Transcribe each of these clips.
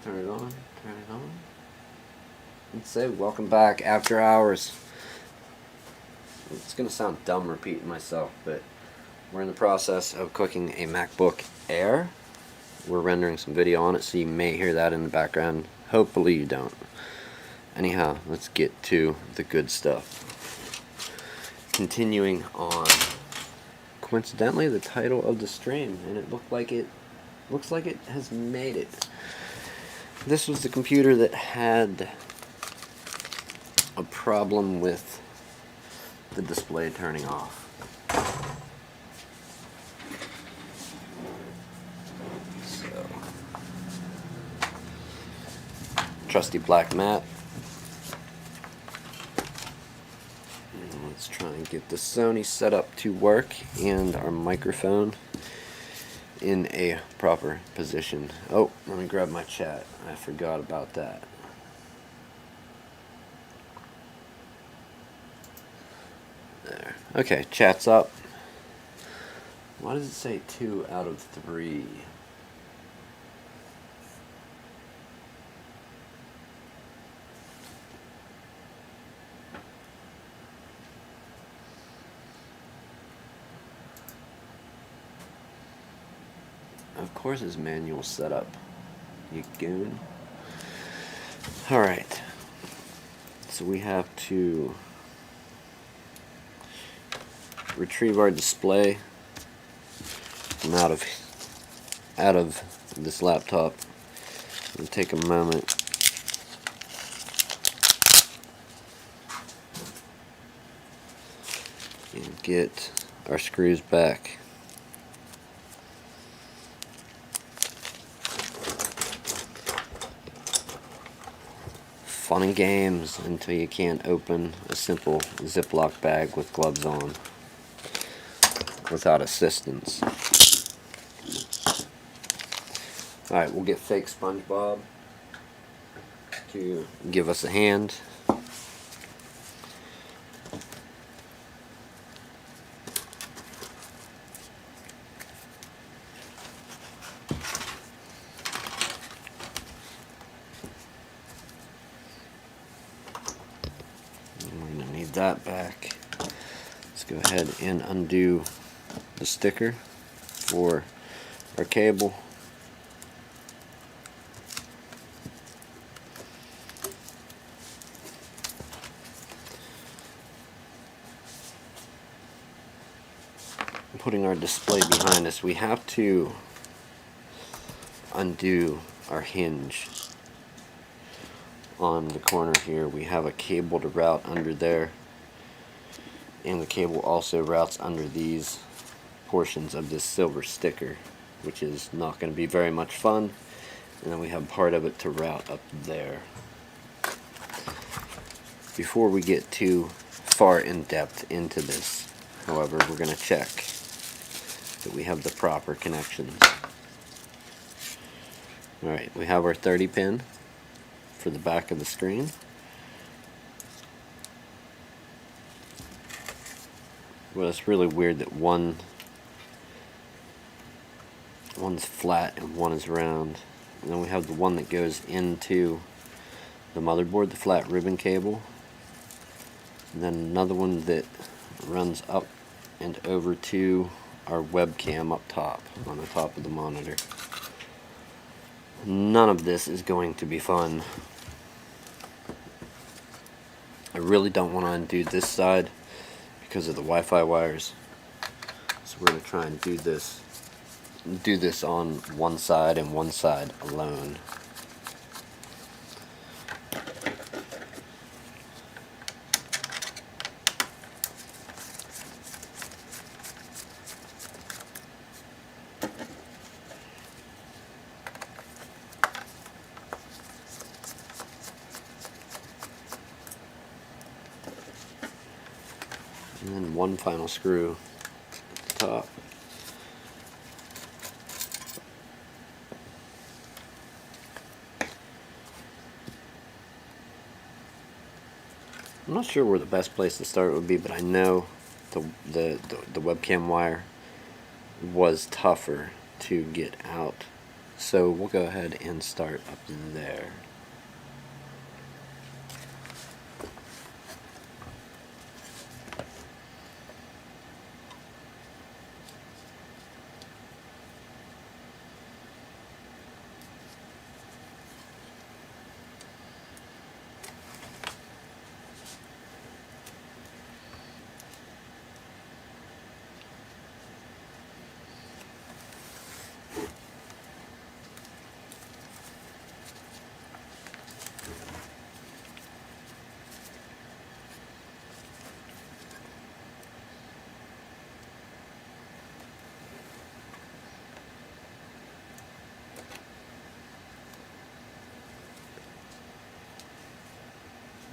Turn it on, turn it on. Let's say welcome back after hours. It's gonna sound dumb repeating myself, but we're in the process of cooking a MacBook Air. We're rendering some video on it, so you may hear that in the background. Hopefully you don't. Anyhow, let's get to the good stuff. Continuing on, coincidentally, the title of the stream, and it looks like it has made it. This was the computer that had a problem with the display turning off. So, trusty black mat. And let's try and get the Sony set up to work and our microphone in a proper position. Oh, let me grab my chat. I forgot about that. There. Okay, chat's up. Why does it say 2 out of 3? Of course it's manual setup, you goon. Alright, so we have to retrieve our display from out of this laptop. It'll take a moment. And get our screws back. Fun and games until you can't open a simple Ziploc bag with gloves on without assistance. Alright, we'll get fake SpongeBob to give us a hand. That back. Let's go ahead and undo the sticker for our cable. Putting our display behind us, we have to undo our hinge on the corner here. We have a cable to route under there, and the cable also routes under these portions of this silver sticker, which is not going to be very much fun. And then we have part of it to route up there. Before we get too far in depth into this, however, we're going to check that we have the proper connections. Alright, we have our 30 pin for the back of the screen. Well, it's really weird that one's flat and one is round. And then we have the one that goes into the motherboard, the flat ribbon cable. And then another one that runs up and over to our webcam up top, on the top of the monitor. None of this is going to be fun. I really don't want to undo this side because of the Wi-Fi wires. So we're going to try and do this on one side and one side alone. And then one final screw at the top. I'm not sure where the best place to start would be, but I know the webcam wire was tougher to get out So we'll go ahead and start up there.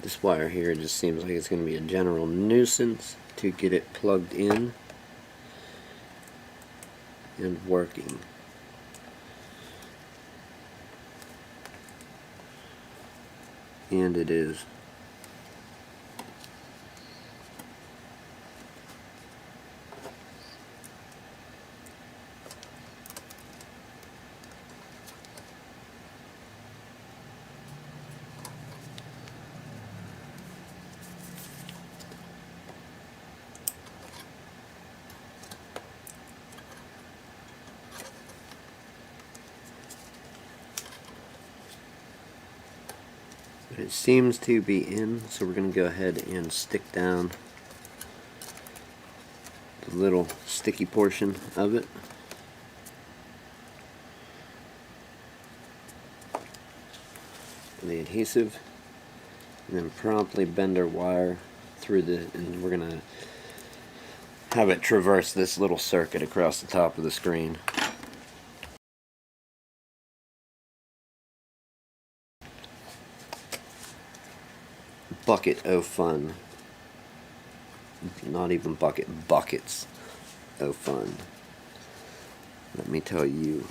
This wire here just seems like it's going to be a general nuisance to get it plugged in and working. And it is. But it seems to be in, so we're going to go ahead and stick down the little sticky portion of it. The adhesive, and then promptly bend our wire through and we're going to have it traverse this little circuit across the top of the screen. Bucket o' fun. Not even bucket, buckets o' fun. Let me tell you.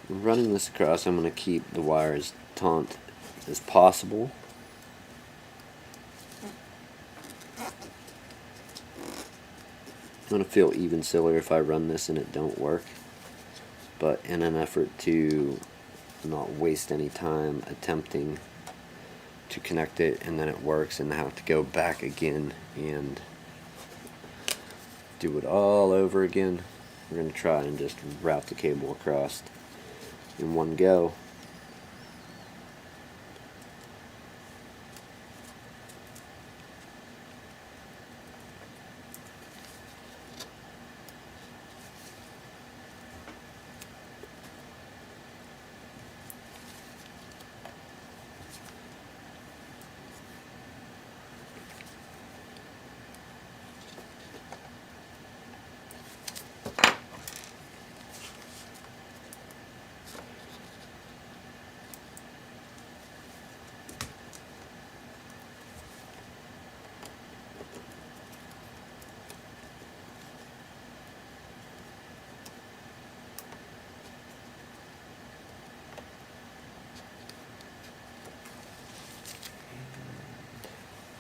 Running this across, I'm going to keep the wire as taut as possible. I'm going to feel even sillier if I run this and it don't work, but in an effort to not waste any time attempting to connect it and then it works and have to go back again and do it all over again, we're going to try and just route the cable across in one go.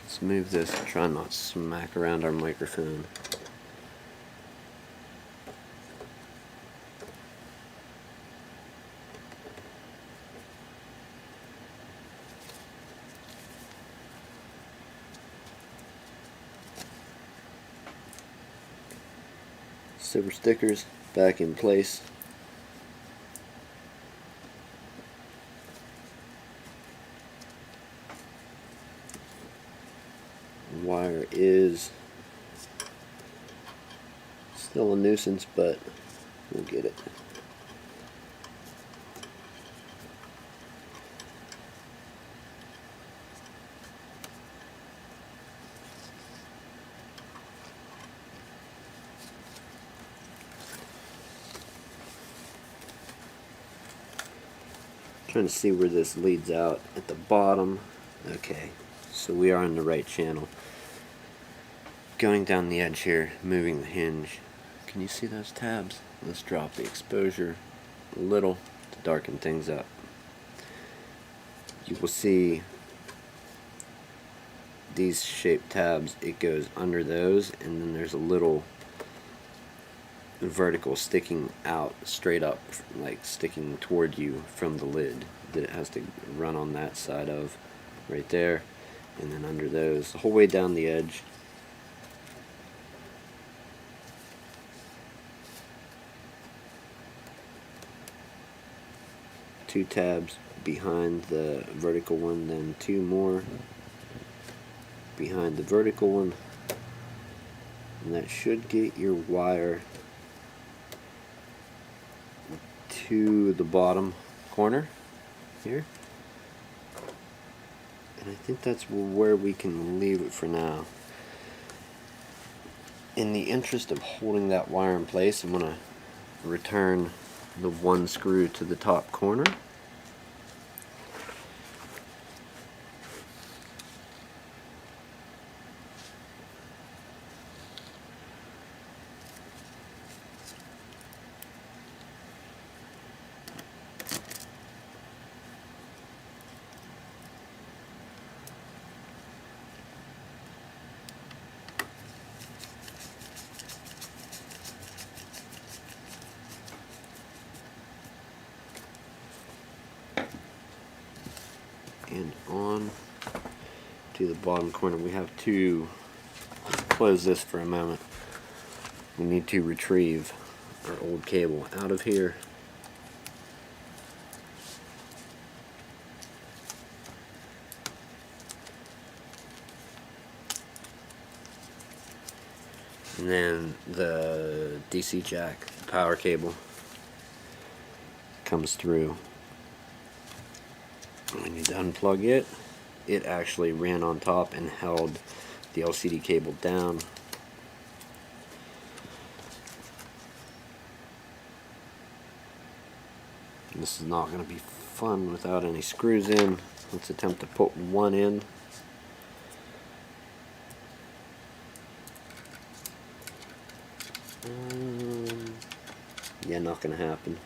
Let's move this, try not to smack around our microphone. Silver stickers back in place. Wire is still a nuisance, but we'll get it. Trying to see where this leads out at the bottom. Okay, so we are on the right channel. Going down the edge here, moving the hinge. Can you see those tabs? Let's drop the exposure a little to darken things up. You will see these shaped tabs, it goes under those, and then there's a little vertical sticking out straight up, like sticking toward you from the lid, that it has to run on that side of, right there, and then under those, the whole way down the edge. Two tabs behind the vertical one, then two more behind the vertical one, and that should get your wire to the bottom corner here, and I think that's where we can leave it for now. In the interest of holding that wire in place, I'm going to return the one screw to the top corner. And on to the bottom corner. We have to close this for a moment. We need to retrieve our old cable out of here. And then the DC jack, the power cable, comes through. We need to unplug it. It actually ran on top and held the LCD cable down. This is not going to be fun without any screws in. Let's attempt to put one in. Yeah, not going to happen.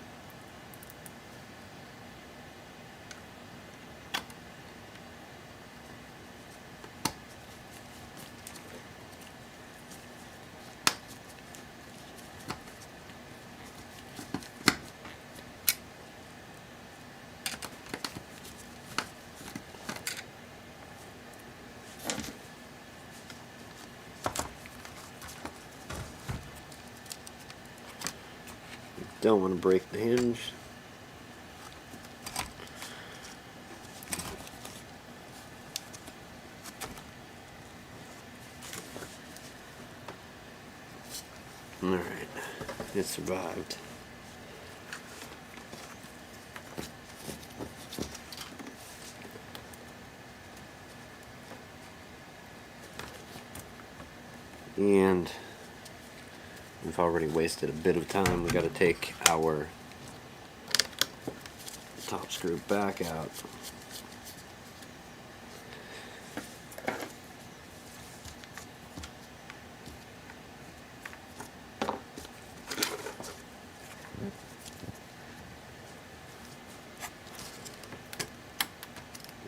Don't want to break the hinge. Alright, it survived. And we've already wasted a bit of time. We got to take our top screw back out.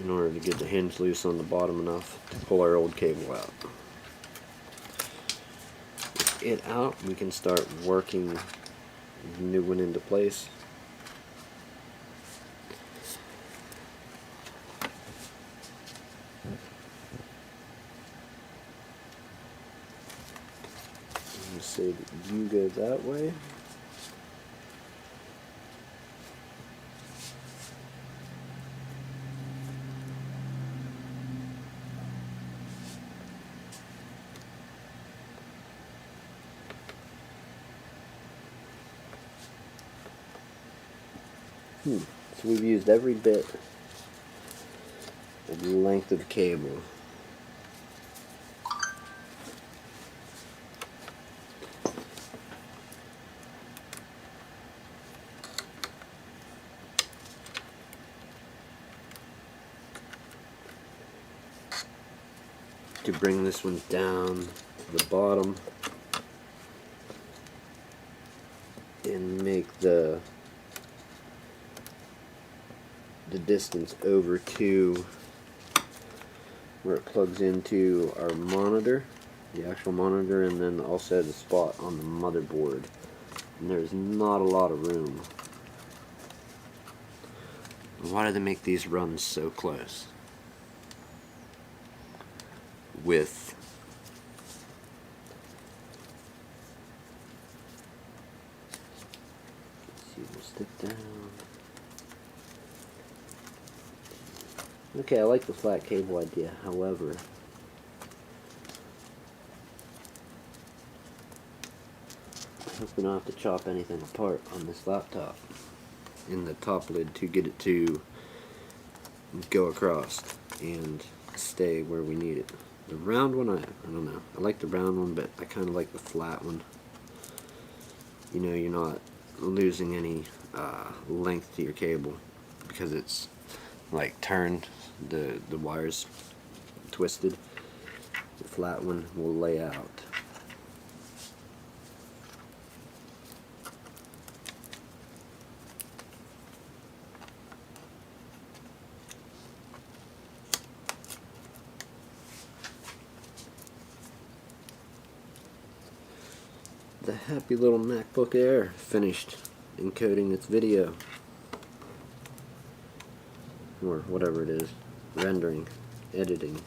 In order to get the hinge loose on the bottom enough to pull our old cable out. With it out, we can start working the new one into place. I'm going to say that you go that way. So we've used every bit of the length of the cable. to bring this one down to the bottom and make the distance over to where it plugs into our monitor, the actual monitor, and then also the spot on the motherboard. And there's not a lot of room. Why do they make these runs so close? With let's see, we'll stick down. Okay, I like the flat cable idea, however, I hope we don't have to chop anything apart on this laptop in the top lid to get it to go across and stay where we need it. The round one, I don't know. I like the round one, but I kind of like the flat one. You know, you're not losing any length to your cable because it's like turned, the wires twisted. The flat one will lay out. The happy little MacBook Air finished encoding its video, or whatever it is, rendering, editing.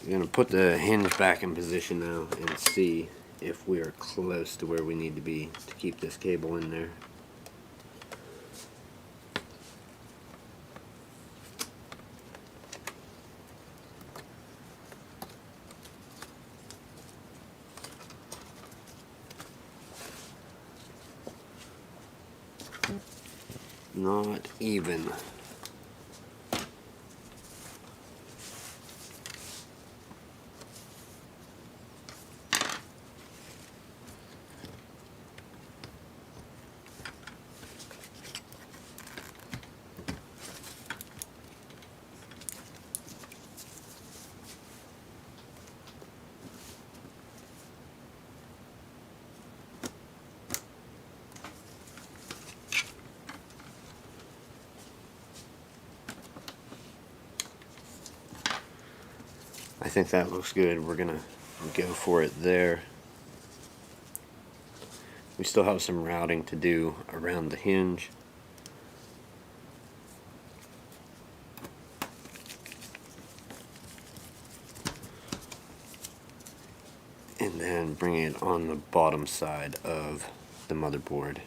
I'm going to put the hinge back in position now and see if we are close to where we need to be to keep this cable in there. Not even. I think that looks good. We're gonna go for it there. We still have some routing to do around the hinge. And then bring it on the bottom side of the motherboard.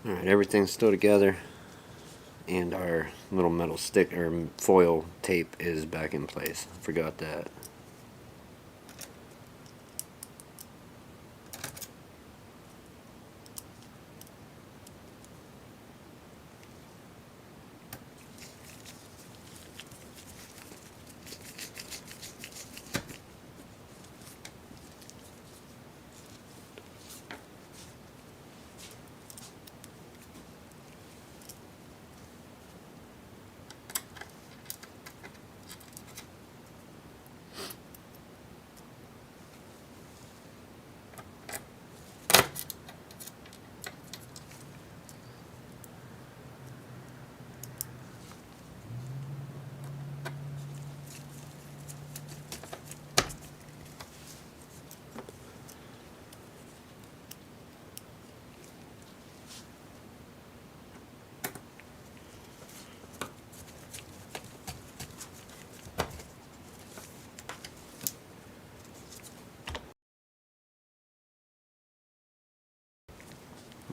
Alright, everything's still together, and our little metal stick or foil tape is back in place. Forgot that.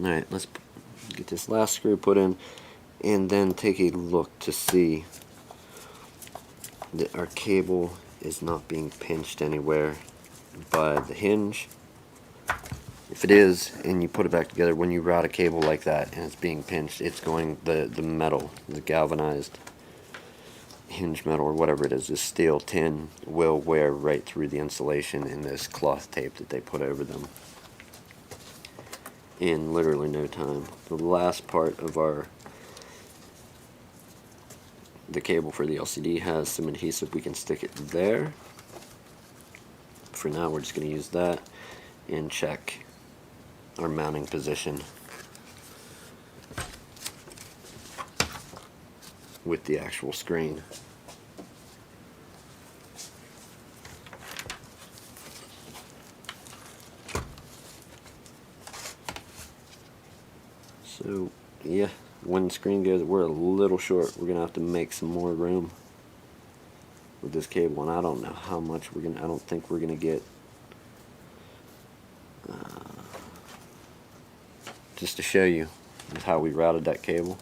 Alright, let's get this last screw put in and then take a look to see that our cable is not being pinched anywhere by the hinge. If it is, and you put it back together, when you route a cable like that and it's being pinched, it's going, the metal, the galvanized hinge metal or whatever it is, this steel tin will wear right through the insulation in this cloth tape that they put over them in literally no time. The last part of the cable for the LCD has some adhesive. We can stick it there. For now, we're just going to use that and check our mounting position with the actual screen. So yeah, when the screen goes, we're a little short. We're gonna have to make some more room with this cable, and I don't know how much we're gonna. I don't think we're gonna get. Just to show you how we routed that cable.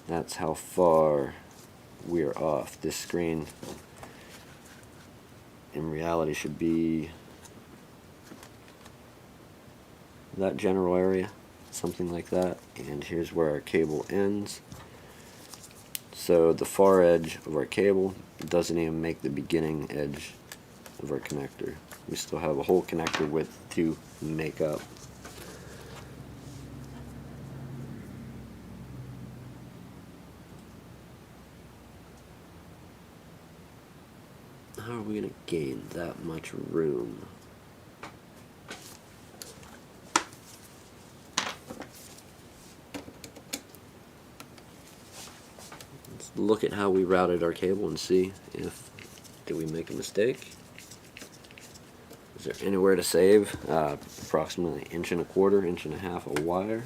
That's how far we are off. This screen, in reality, should be that general area, something like that. And here's where our cable ends. So the far edge of our cable doesn't even make the beginning edge of our connector. We still have a whole connector width to make up. How are we going to gain that much room? Let's look at how we routed our cable and see if did we make a mistake. Is there anywhere to save? Approximately 1.25 inches, 1.5 inches of wire.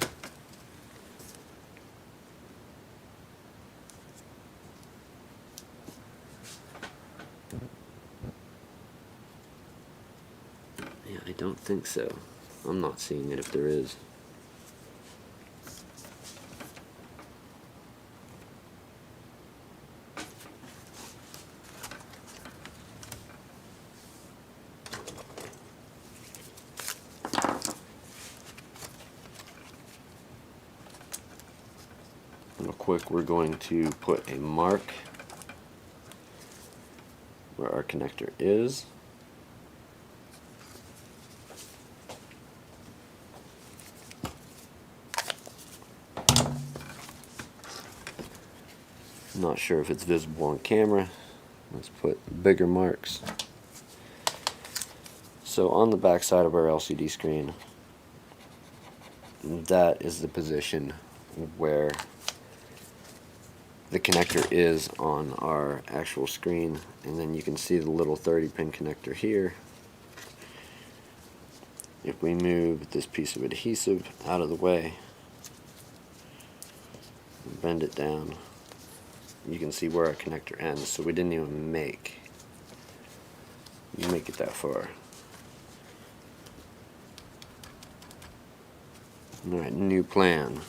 Yeah, I don't think so. I'm not seeing it if there is. Real quick, we're going to put a mark where our connector is. Not sure if it's visible on camera. Let's put bigger marks. So on the back side of our LCD screen, that is the position where the connector is on our actual screen, and then you can see the little 30-pin connector here. If we move this piece of adhesive out of the way, bend it down, you can see where our connector ends. So we didn't even make it that far. Alright, new plan.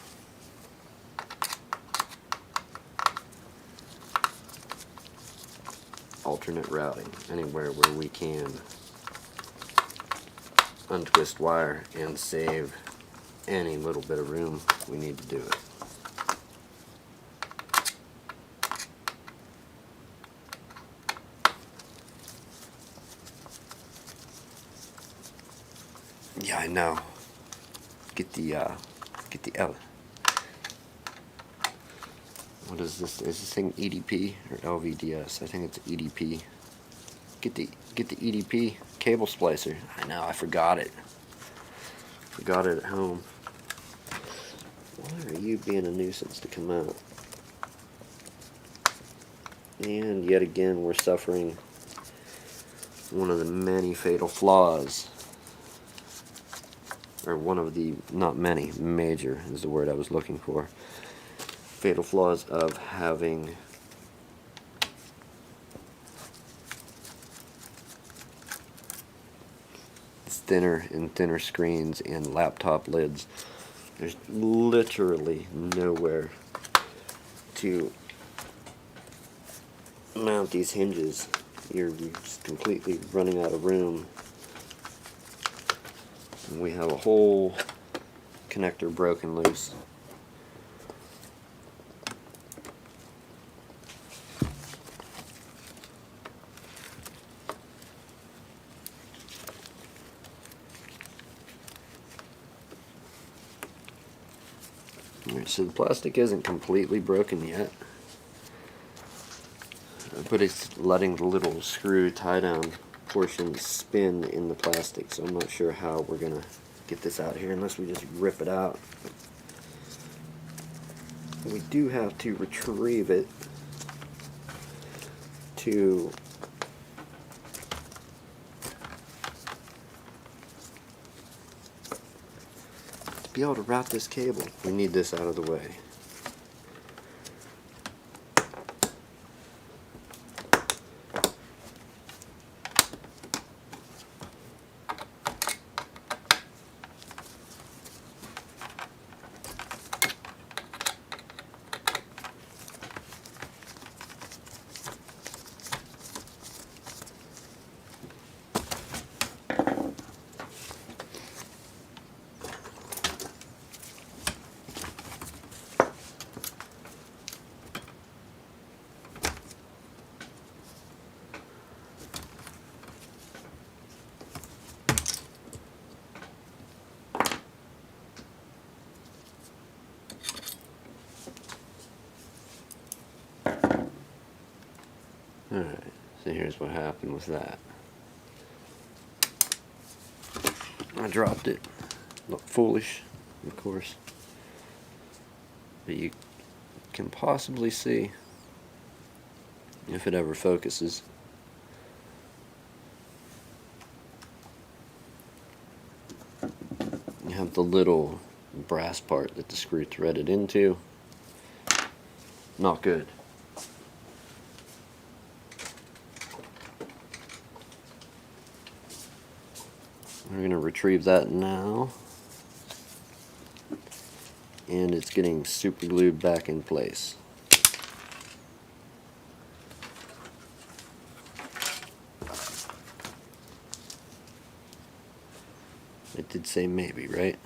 Alternate routing, anywhere where we can untwist wire and save any little bit of room, we need to do it. Yeah, I know. Get the L. What is this? Is this thing EDP or LVDS? I think it's EDP. Get the EDP cable splicer. I know, I forgot it. Forgot it at home. Why are you being a nuisance to come out? And yet again, we're suffering one of the many fatal flaws. Or one of the, not many, major is the word I was looking for. Fatal flaws of having thinner and thinner screens and laptop lids. There's literally nowhere to mount these hinges. You're just completely running out of room. And we have a whole connector broken loose. Alright, so the plastic isn't completely broken yet, but it's letting the little screw tie down portion spin in the plastic, so I'm not sure how we're gonna get this out here unless we just rip it out. We do have to retrieve it to be able to route this cable. We need this out of the way. Alright, so here's what happened with that. I dropped it. Looked foolish, of course. But you can possibly see, if it ever focuses, you have the little brass part that the screw threaded into. Not good. We're going to retrieve that now, and it's getting super glued back in place. It did say maybe, right?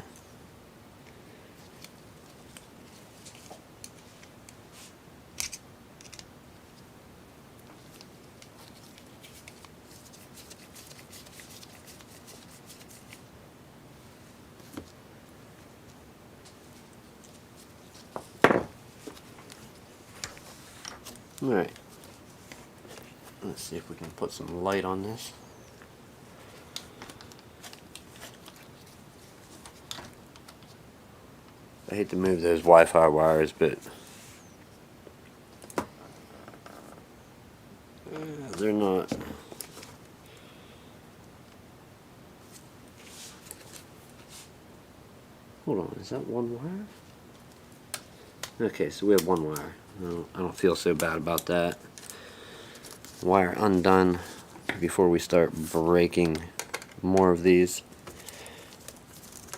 Alright, let's see if we can put some light on this. I hate to move those Wi-Fi wires, but they're not. Hold on, is that one wire? Okay, so we have one wire. I don't feel so bad about that. Wire undone before we start breaking more of these.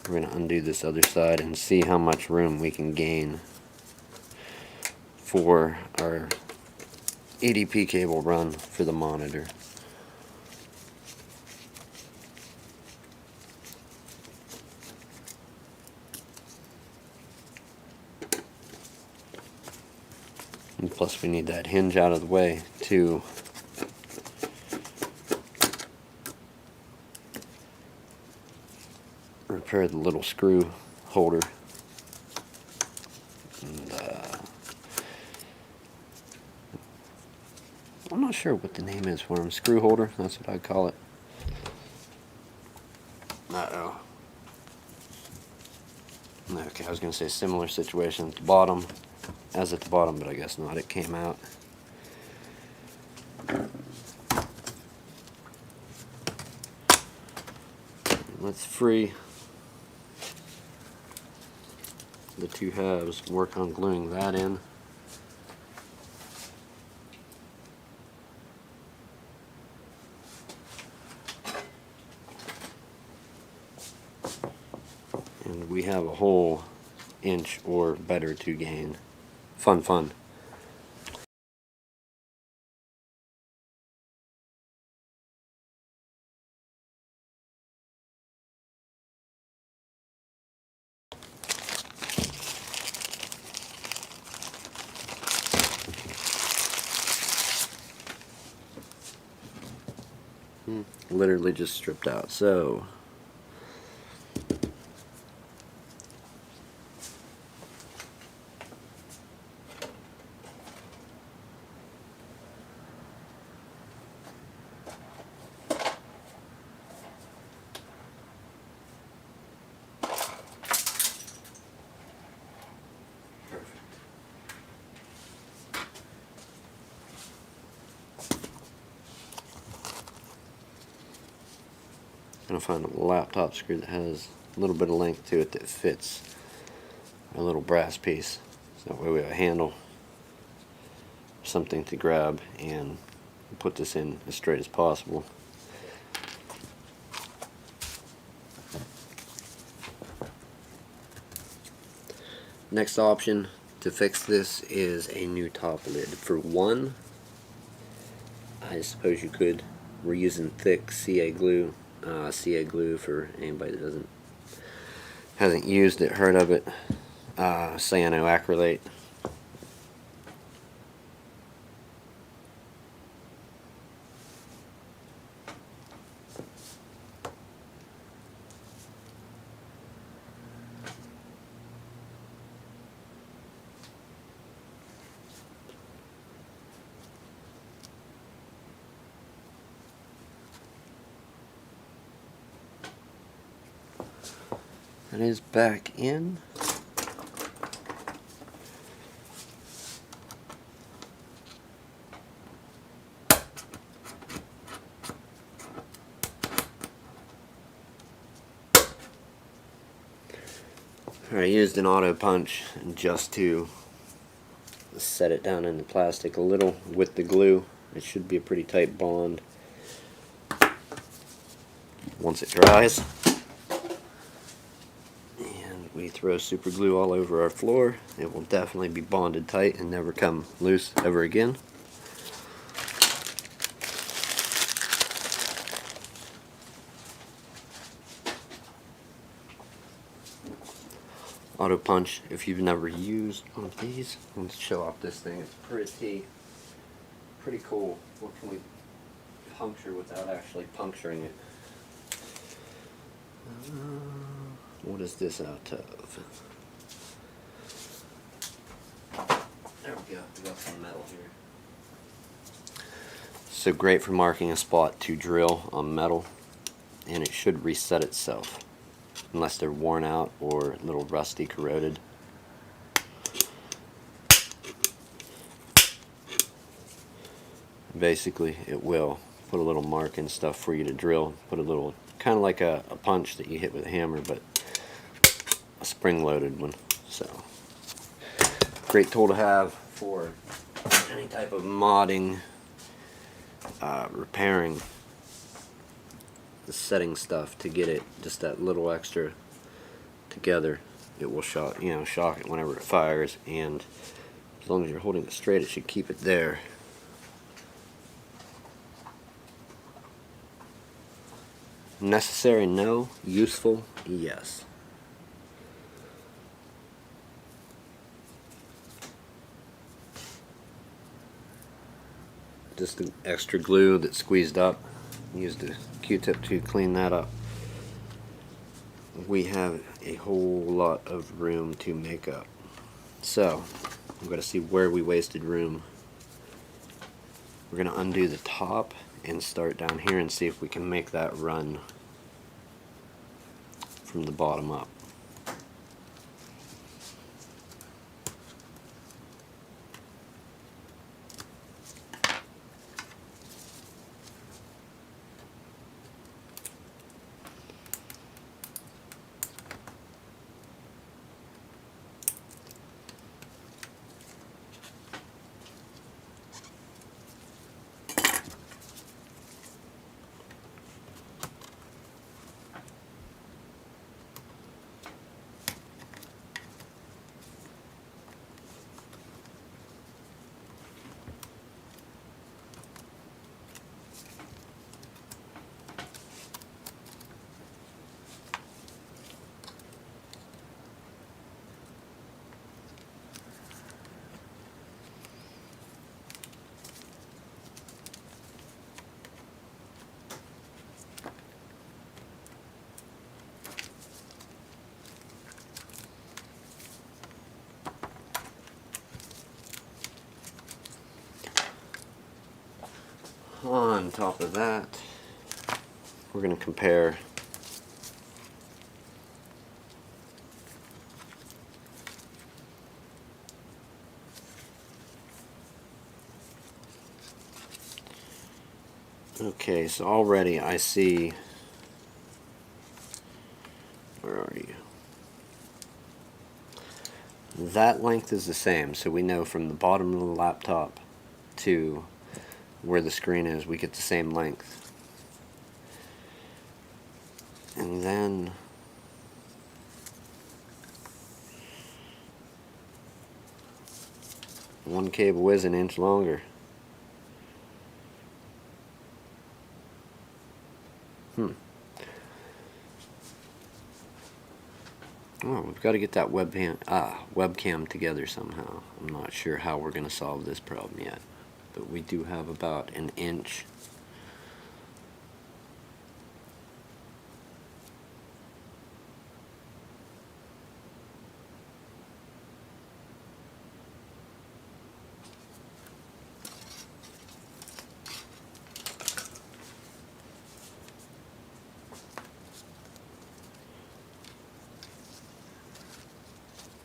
We're going to undo this other side and see how much room we can gain for our ADP cable run for the monitor. And plus we need that hinge out of the way to repair the little screw holder. And, I'm not sure what the name is for them. Screw holder, that's what I call it. Uh-oh. Okay, I was going to say similar situation at the bottom, as at the bottom, but I guess not. It came out. Let's free the two halves, work on gluing that in. And we have a whole inch or better to gain. Fun, fun. Literally just stripped out. So gonna find a laptop screw that has a little bit of length to it that fits our little brass piece. So that way we have a handle, something to grab, and put this in as straight as possible. Next option to fix this is a new top lid. For one, I suppose you could. We're using thick CA glue. CA glue, for anybody that hasn't used it, heard of it, cyanoacrylate. That is back in. I used an auto punch just to set it down in the plastic a little with the glue. It should be a pretty tight bond once it dries. And we throw super glue all over our floor. It will definitely be bonded tight and never come loose ever again. Auto punch, if you've never used one of these, let's show off this thing. It's pretty cool. What can we puncture without actually puncturing it? What is this out of? There we go. We got some metal here. So great for marking a spot to drill on metal, and it should reset itself unless they're worn out or a little rusty, corroded. Basically, it will put a little mark and stuff for you to drill. Put a little, kind of like a punch that you hit with a hammer, but a spring-loaded one. So, great tool to have for any type of modding, repairing, the setting stuff to get it just that little extra together, it will shock it whenever it fires, and as long as you're holding it straight, it should keep it there. Necessary? No. Useful? Yes. Just an extra glue that squeezed up. Used a Q-tip to clean that up. We have a whole lot of room to make up. So, I'm going to see where we wasted room. We're going to undo the top and start down here and see if we can make that run from the bottom up. On top of that, we're going to compare okay, so already I see, where are you? That length is the same, so we know from the bottom of the laptop to where the screen is, we get the same length. And then one cable is an inch longer. Oh, we've got to get that webcam together somehow. I'm not sure how we're going to solve this problem yet, but we do have about an inch.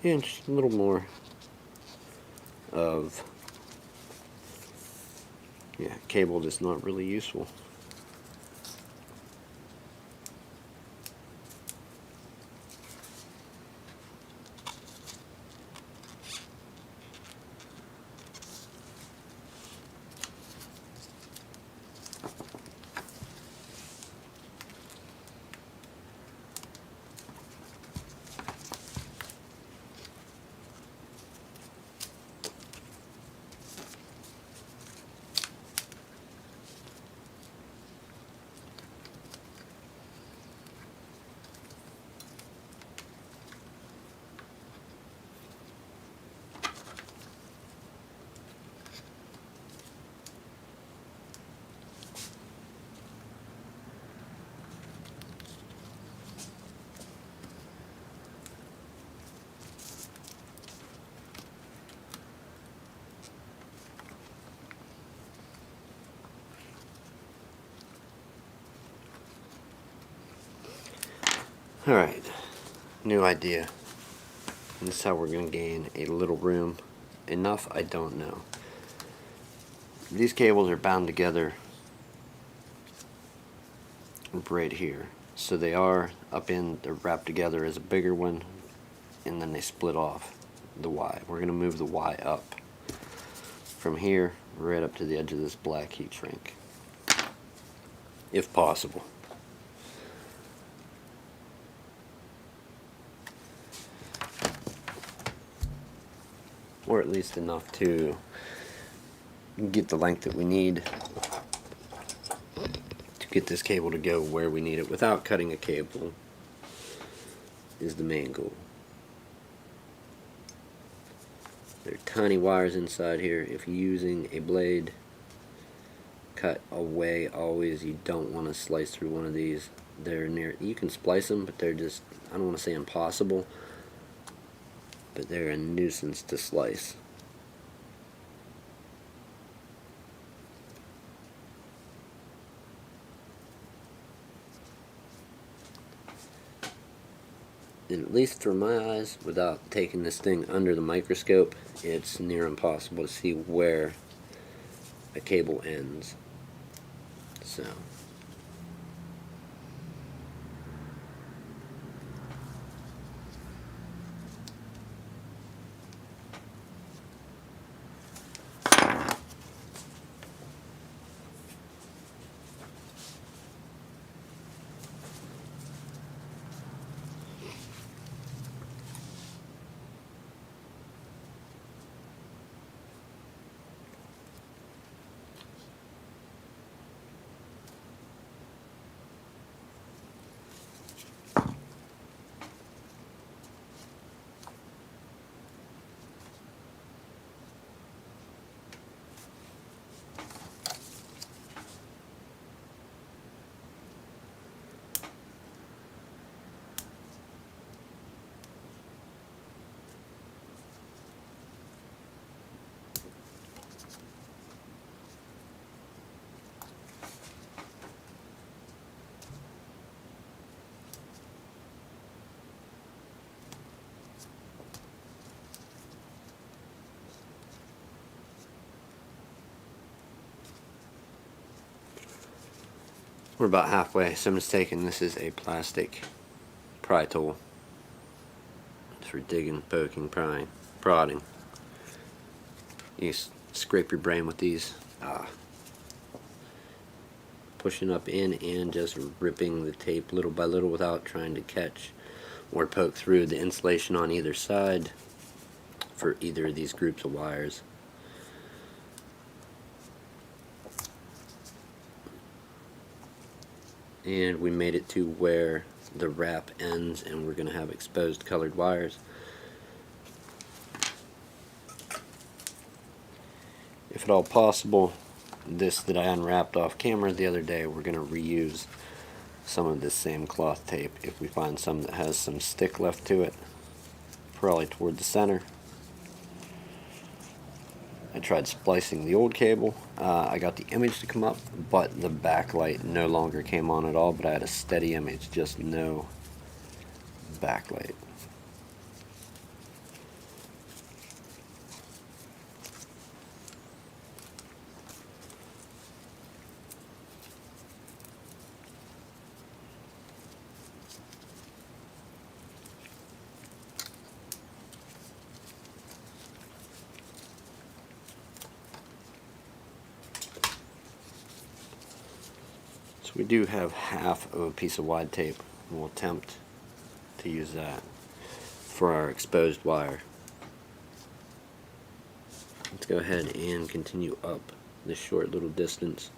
Inch, a little more of cable that's not really useful. Alright, new idea. This is how we're going to gain a little room. Enough? I don't know. These cables are bound together right here. So they're wrapped together as a bigger one, and then they split off the Y. We're going to move the Y up from here right up to the edge of this black heat shrink, if possible. or at least enough to get the length that we need to get this cable to go where we need it without cutting a cable is the main goal. There are tiny wires inside here. If you're using a blade, cut away always. You don't want to slice through one of these. They're near, you can splice them, but they're just, I don't want to say impossible, but they're a nuisance to slice. And at least for my eyes, without taking this thing under the microscope, it's near impossible to see where a cable ends. So we're about halfway. So I'm just taking, this is a plastic pry tool. It's for digging, poking, prying, prodding. You scrape your brain with these. Pushing up in and just ripping the tape little by little without trying to catch or poke through the insulation on either side for either of these groups of wires. And we made it to where the wrap ends, and we're going to have exposed colored wires. If at all possible, this that I unwrapped off camera the other day, we're going to reuse some of this same cloth tape if we find some that has some stick left to it, probably toward the center. I tried splicing the old cable. I got the image to come up, but the backlight no longer came on at all, but I had a steady image, just no backlight. So we do have half of a piece of wide tape. We'll attempt to use that for our exposed wire. Let's go ahead and continue up this short little distance.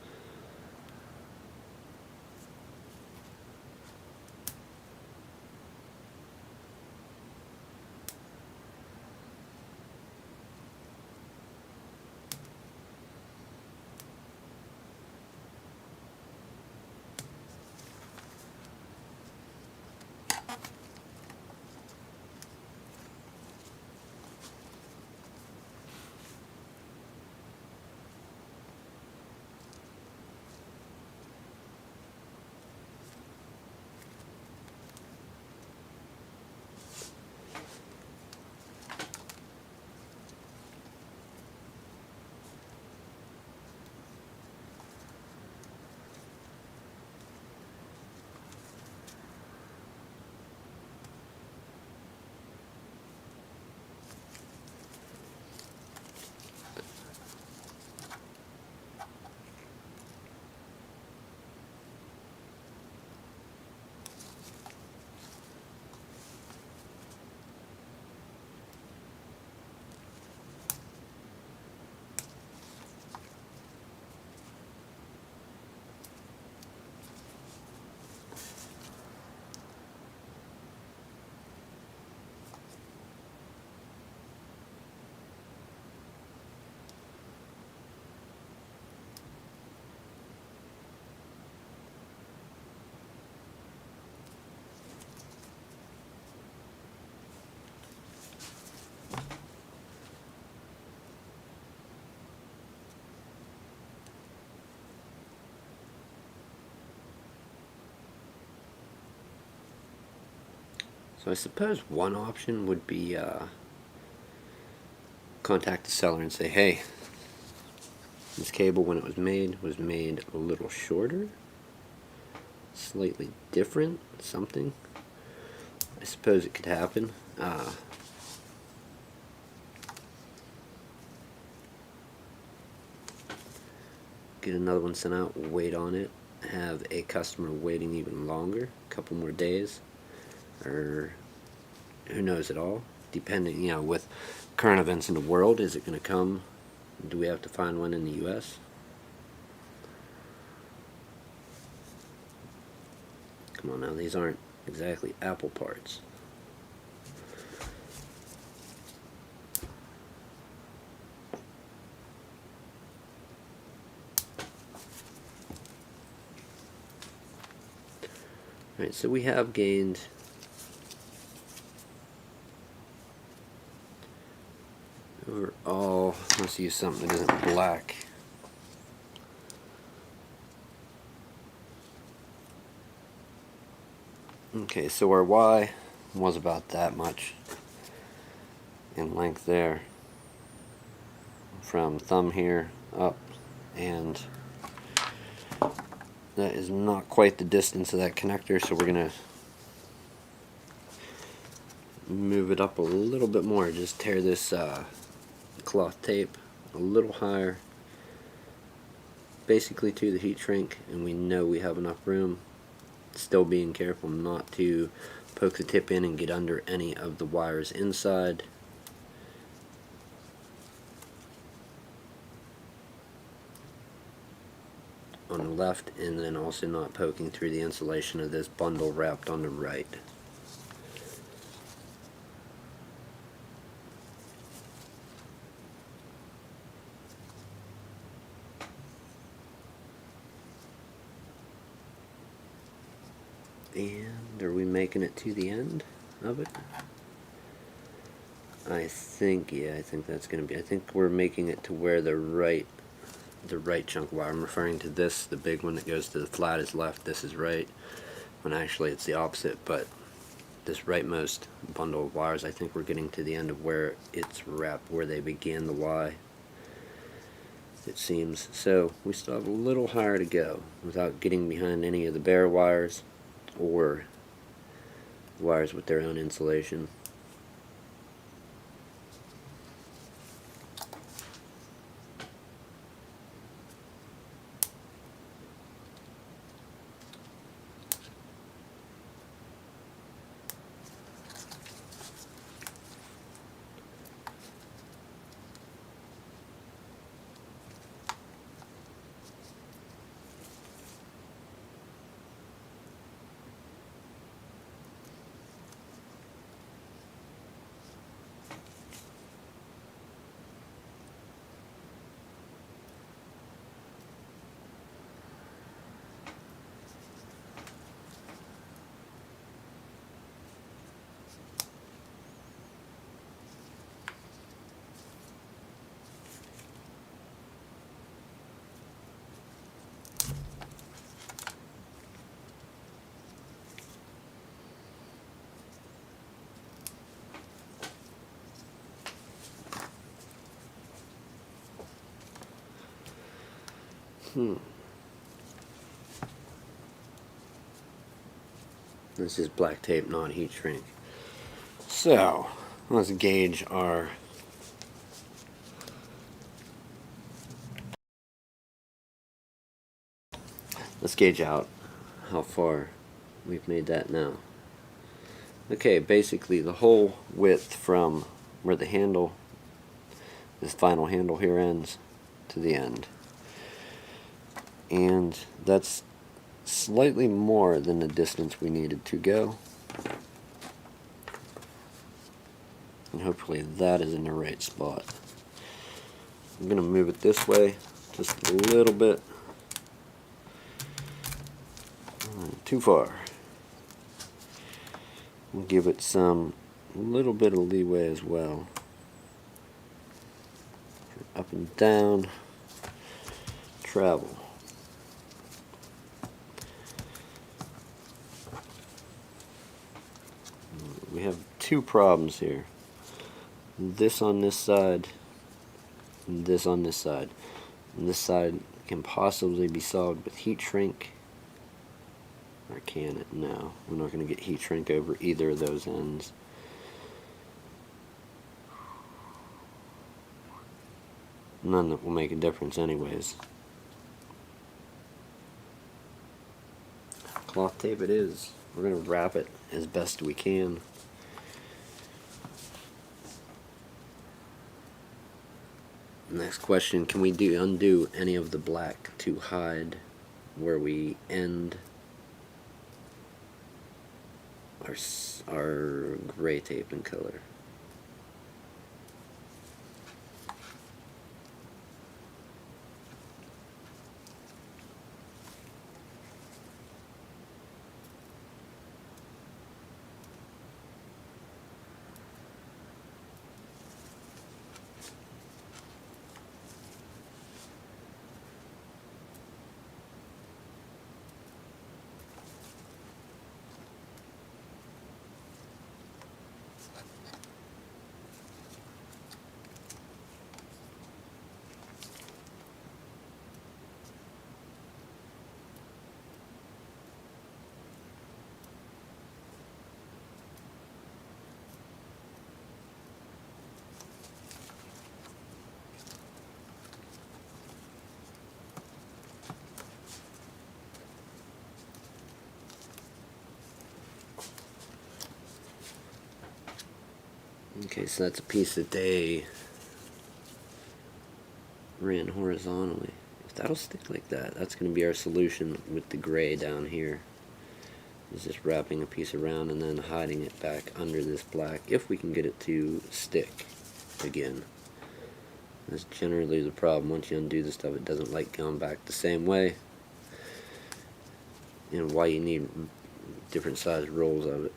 So I suppose one option would be contact the seller and say, hey, this cable when it was made a little shorter, slightly different, something. I suppose it could happen. Get another one sent out, wait on it, have a customer waiting even longer, a couple more days, or who knows at all, depending, with current events in the world. Is it going to come? Do we have to find one in the U.S.? Come on now, these aren't exactly Apple parts. Alright, so we have gained overall, let's use something that isn't black. Okay, so our Y was about that much in length there, from thumb here up, and that is not quite the distance of that connector, so we're going to move it up a little bit more. Just tear this cloth tape a little higher, basically to the heat shrink, and we know we have enough room. Still being careful not to poke the tip in and get under any of the wires inside. On the left, and then also not poking through the insulation of this bundle wrapped on the right. And are we making it to the end of it? I think that's going to be, I think we're making it to where the right chunk wire, I'm referring to this, the big one that goes to the flat is left, this is right, when actually it's the opposite, but this rightmost bundle of wires, I think we're getting to the end of where it's wrapped, where they began the Y, it seems. So we still have a little higher to go without getting behind any of the bare wires or wires with their own insulation. This is black tape, not heat shrink. So let's gauge our out how far we've made that now. Okay, basically the whole width from where the handle, this final handle here ends, to the end. And that's slightly more than the distance we needed to go. And hopefully that is in the right spot. I'm going to move it this way just a little bit. Too far. We'll give it some little bit of leeway as well. Up and down, travel. we have two problems here. This on this side, and this on this side. And this side can possibly be solved with heat shrink. Or can it? No. We're not going to get heat shrink over either of those ends. None that will make a difference anyways. Cloth tape it is. We're going to wrap it as best we can. Next question, can we undo any of the black to hide where we end our gray tape in color? Okay, so that's a piece that they ran horizontally. If that'll stick like that, that's going to be our solution with the gray down here. Is just wrapping a piece around and then hiding it back under this black, if we can get it to stick again. That's generally the problem. Once you undo the stuff, it doesn't like going back the same way. And why you need different size rolls of it.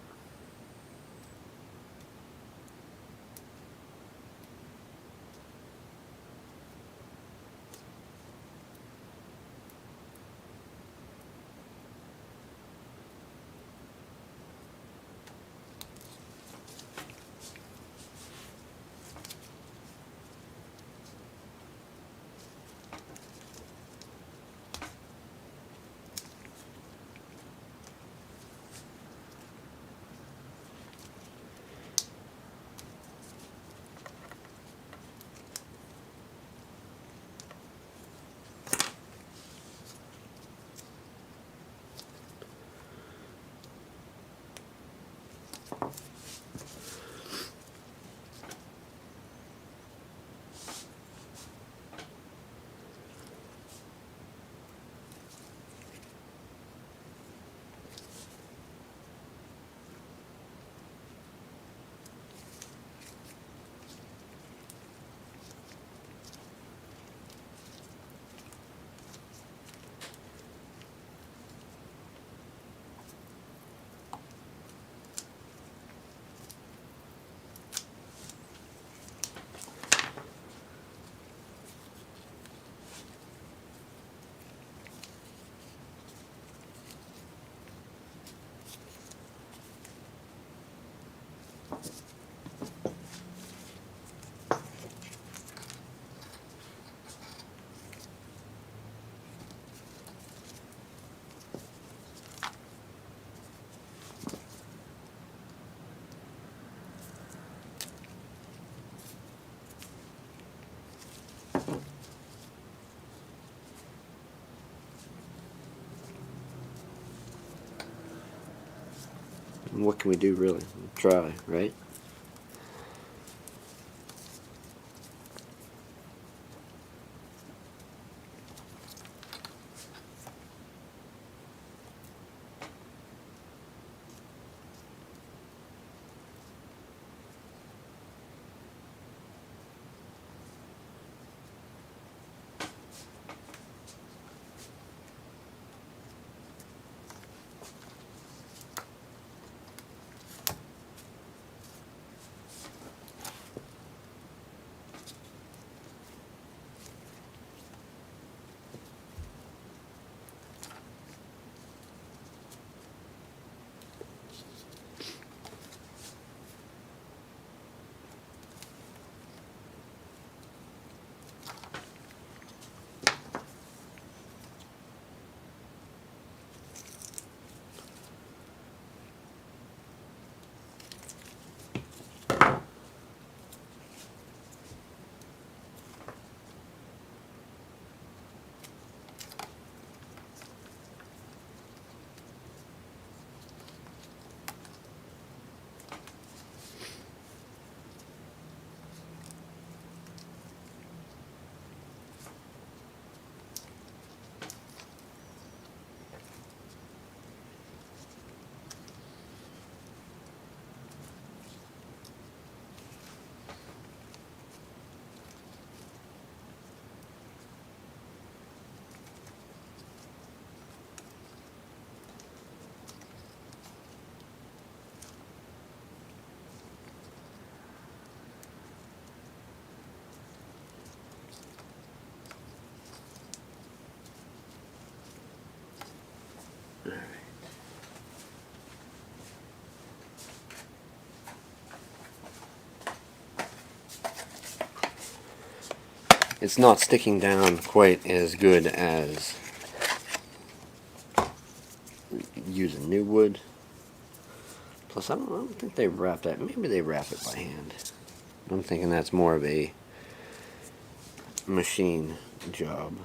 And what can we do really? Try, right? it's not sticking down quite as good as using new wood. Plus, I don't think they wrap that. Maybe they wrap it by hand. I'm thinking that's more of a machine job.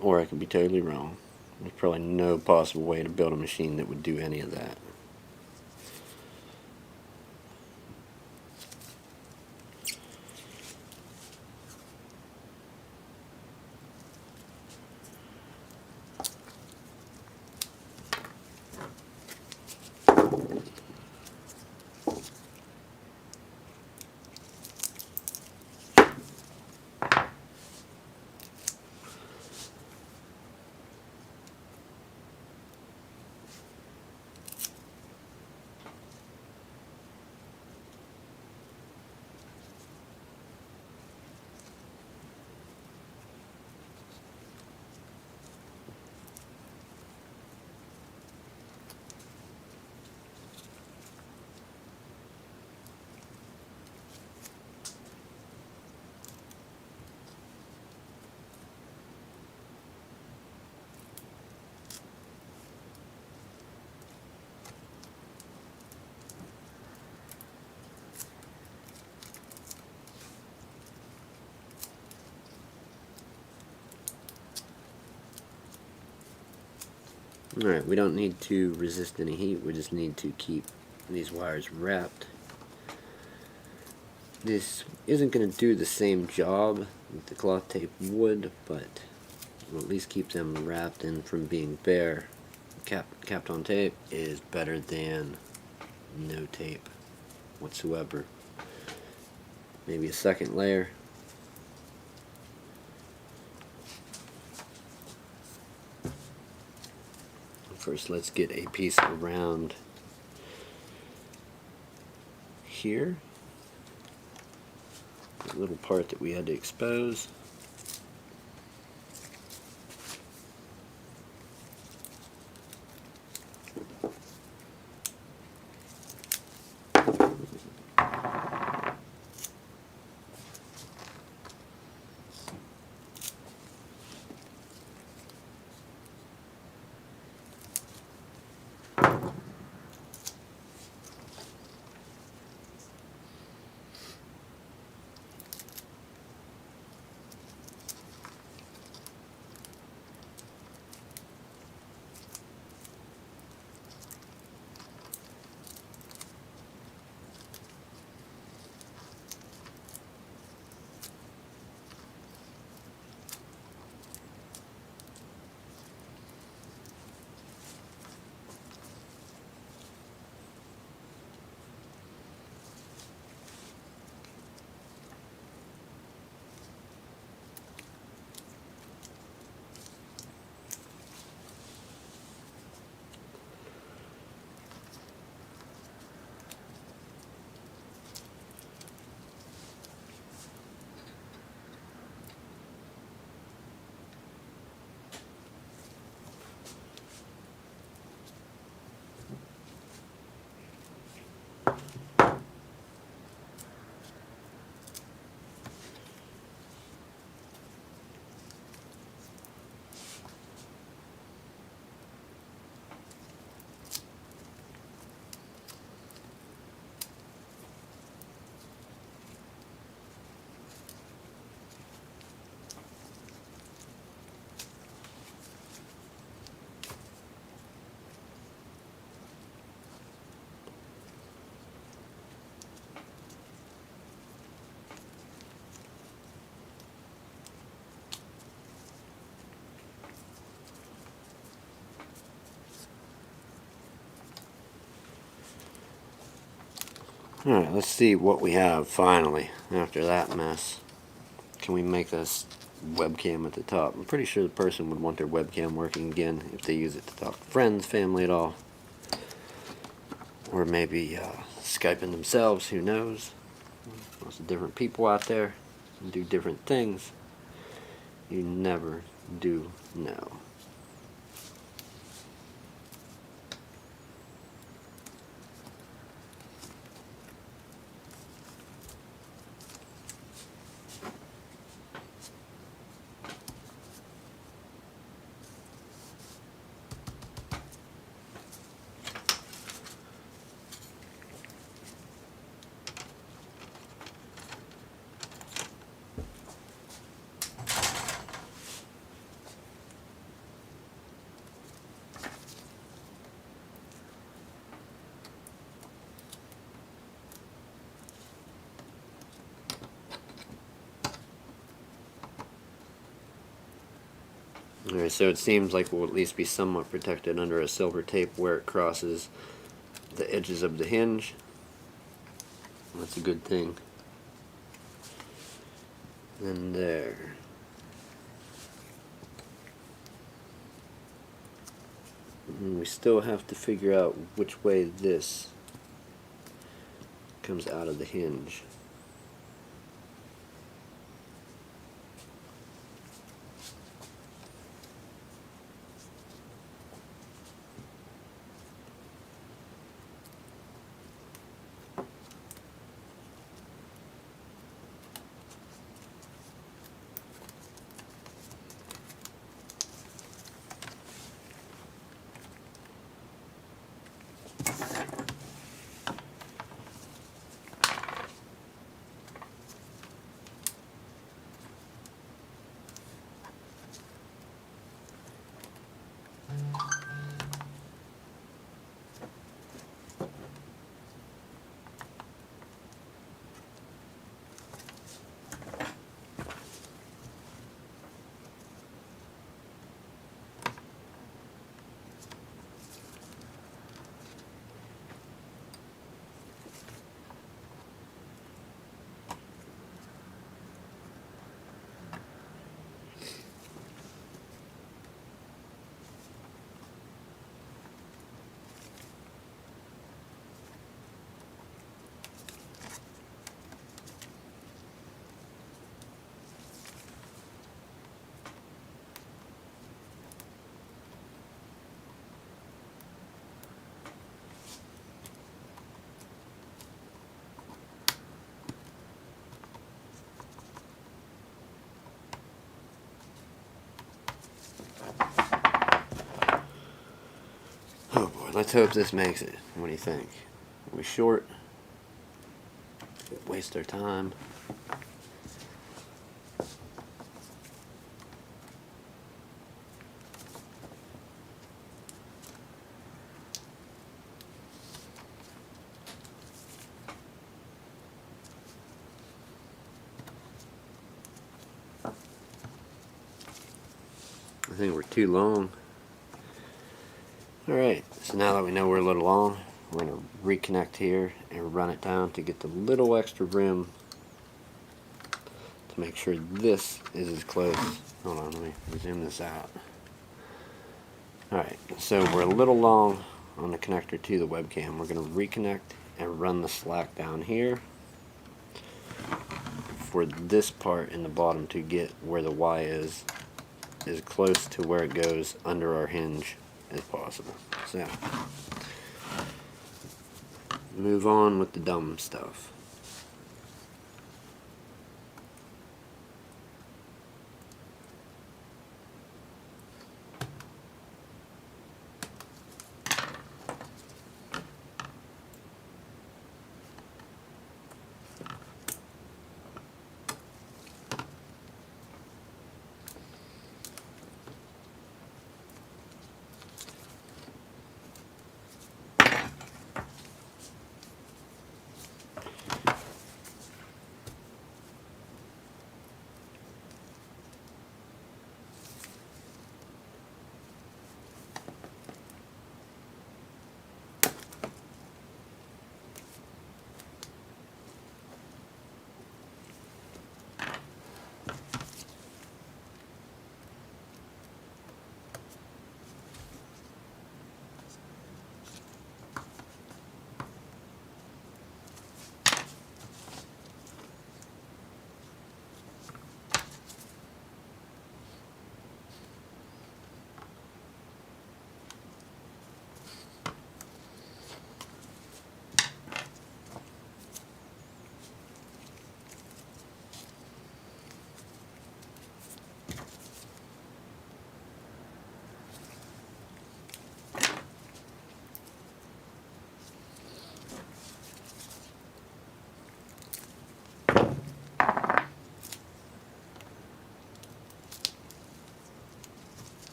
Or I could be totally wrong. There's probably no possible way to build a machine that would do any of that. Alright, we don't need to resist any heat, we just need to keep these wires wrapped. This isn't going to do the same job that the cloth tape would, but will at least keep them wrapped and from being bare. Capped on tape is better than no tape whatsoever. Maybe a second layer. First, let's get a piece around here. The little part that we had to expose. Alright, let's see what we have finally after that mess. Can we make this webcam at the top? I'm pretty sure the person would want their webcam working again if they use it to talk to friends, family at all. Or maybe Skyping themselves, who knows? Lots of different people out there and do different things. You never do know. Alright, so it seems like we'll at least be somewhat protected under a silver tape where it crosses the edges of the hinge. That's a good thing. And there. And we still have to figure out which way this comes out of the hinge. Oh boy, let's hope this makes it. What do you think? Are we short? Waste our time. I think we're too long. Alright, so now that we know we're a little long, we're going to reconnect here and run it down to get the little extra rim to make sure this is as close. Hold on, let me zoom this out. Alright, so we're a little long on the connector to the webcam. We're going to reconnect and run the slack down here for this part in the bottom to get where the Y is as close to where it goes under our hinge as possible. So, move on with the dumb stuff.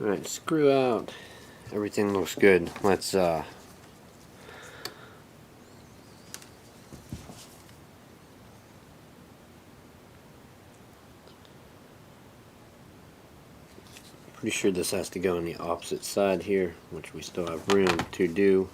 Alright, screw out. Everything looks good. Let's pretty sure this has to go on the opposite side here, which we still have room to do.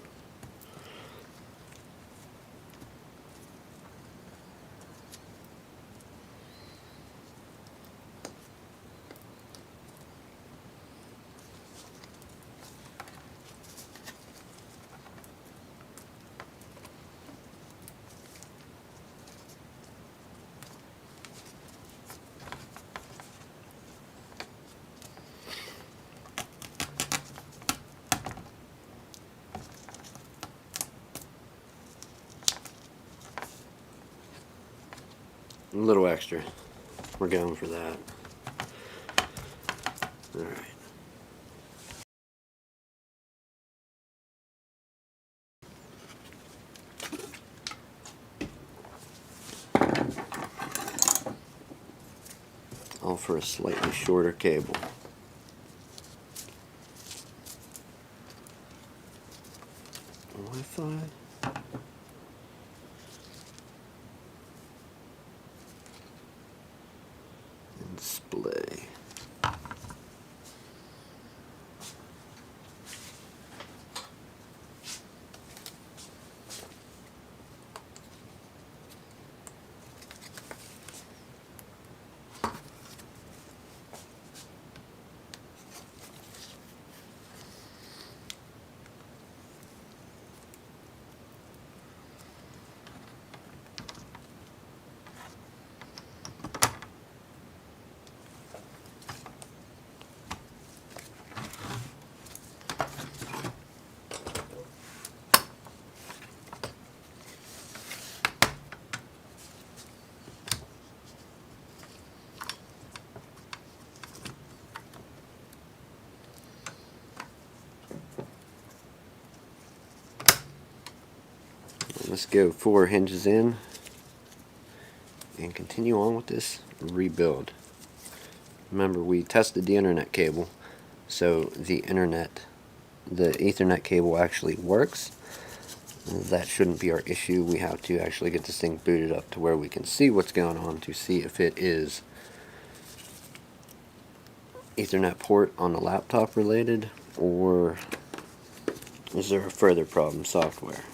A little extra. We're going for that. Alright. All for a slightly shorter cable. Wi-Fi. And display. Let's go 4 hinges in and continue on with this rebuild. Remember, we tested the internet cable, so the Ethernet cable actually works. That shouldn't be our issue. We have to actually get this thing booted up to where we can see what's going on to see if it is Ethernet port on the laptop related, or is there a further problem software.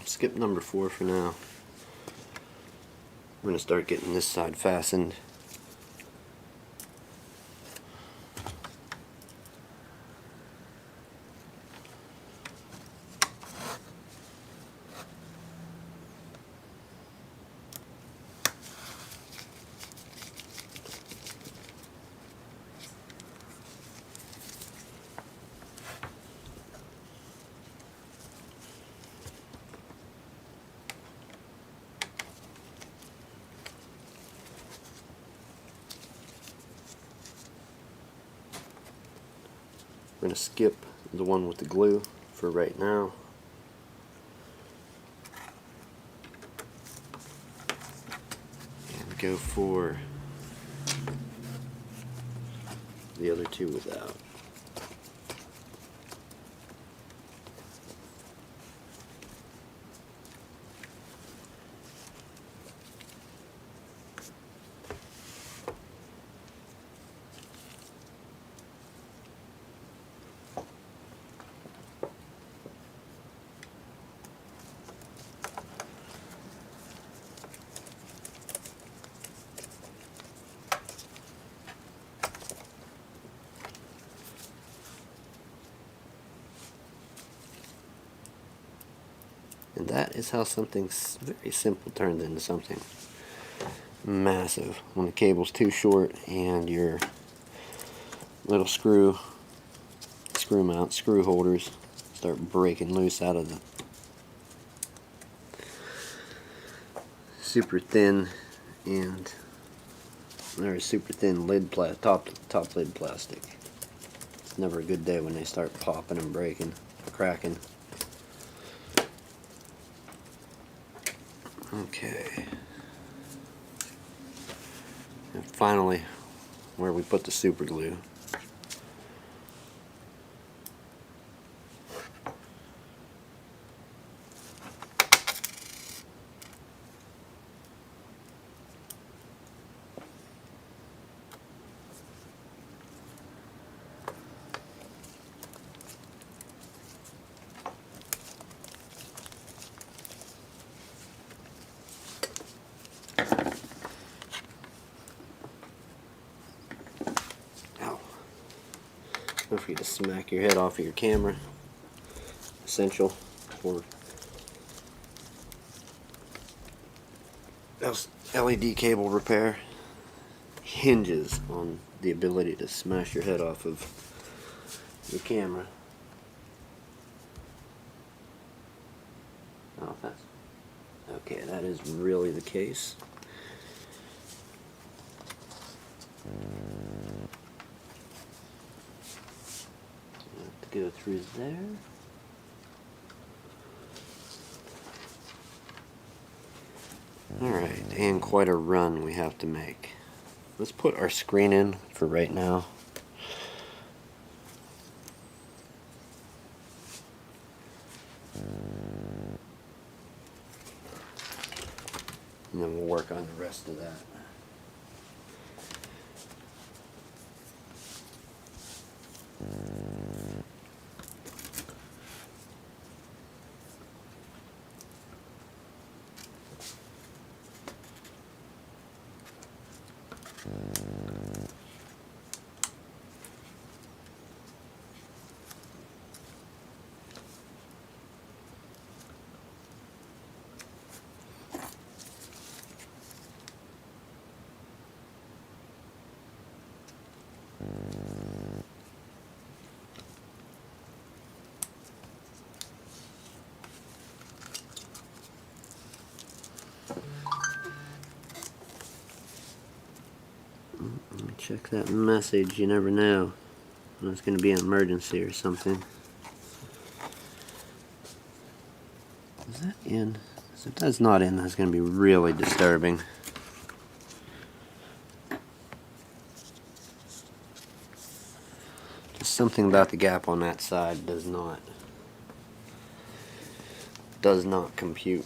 Skip number 4 for now. I'm going to start getting this side fastened. We're going to skip the one with the glue for right now. And go for the other 2 without. And that is how something very simple turns into something massive. When the cable's too short and your little screw mount, screw holders start breaking loose out of the super thin and there's super thin lid top lid plastic. It's never a good day when they start popping and breaking, cracking. Okay. And finally, where we put the super glue. Don't forget to smack your head off of your camera. Essential for LED cable repair. Hinges on the ability to smash your head off of your camera. Oh, that's okay. That is really the case. Go through there. Alright, and quite a run we have to make. Let's put our screen in for right now. And then we'll work on the rest of that. Let me check that message. You never know when it's going to be an emergency or something. Is that in? If that's not in, that's going to be really disturbing. Just something about the gap on that side does not compute.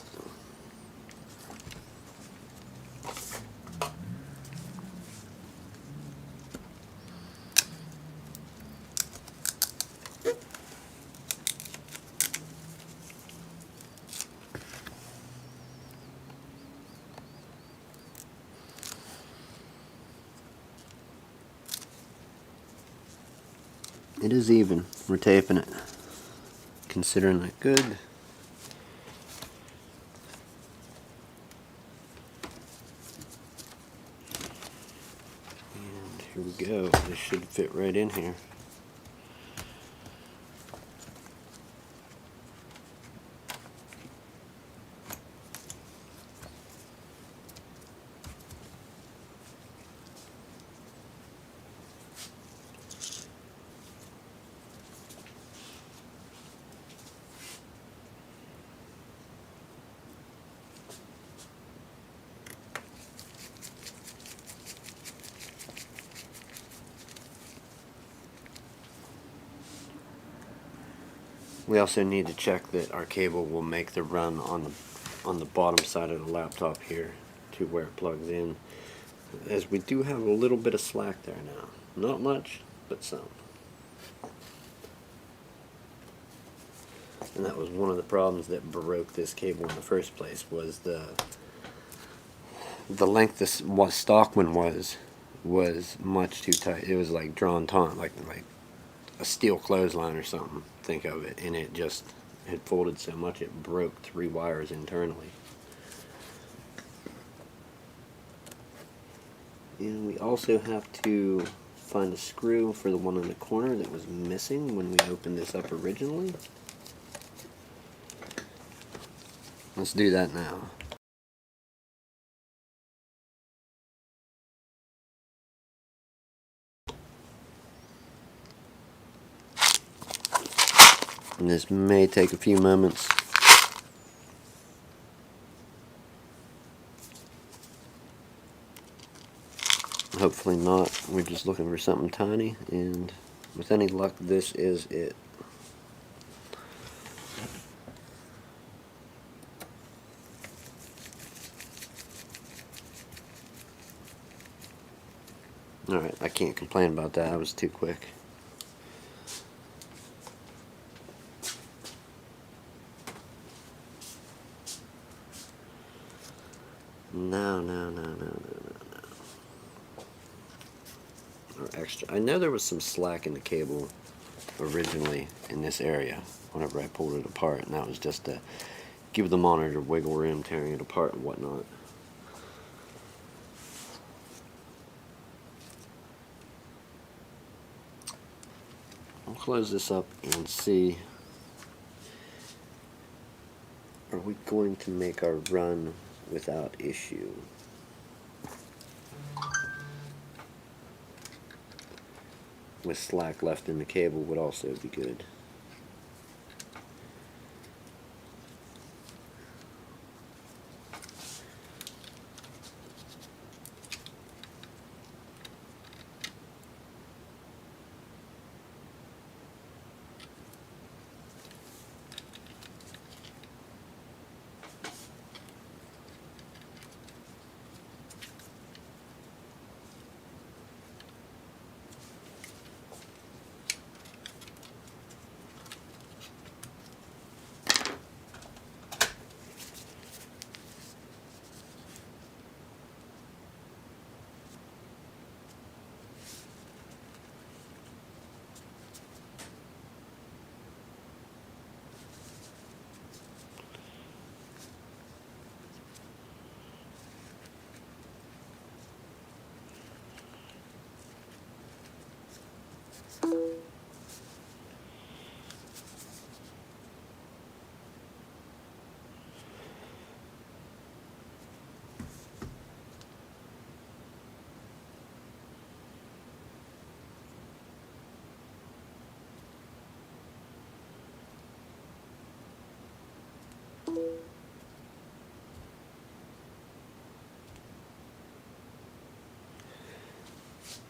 It is even. We're taping it. Considering it good. And here we go. This should fit right in here. We also need to check that our cable will make the run on the bottom side of the laptop here to where it plugs in, as we do have a little bit of slack there now. Not much, but some. And that was one of the problems that broke this cable in the first place, was the length this what stock one was much too tight. It was like drawn taut, like a steel clothesline or something, think of it, and it just had folded so much it broke 3 wires internally. And we also have to find a screw for the one in the corner that was missing when we opened this up originally. Let's do that now. And this may take a few moments. Hopefully not. We're just looking for something tiny, and with any luck, this is it. Alright, I can't complain about that. I was too quick. No. Or extra. I know there was some slack in the cable originally in this area whenever I pulled it apart, and that was just to give the monitor wiggle room, tearing it apart and whatnot. I'll close this up and see, are we going to make our run without issue? With slack left in the cable would also be good.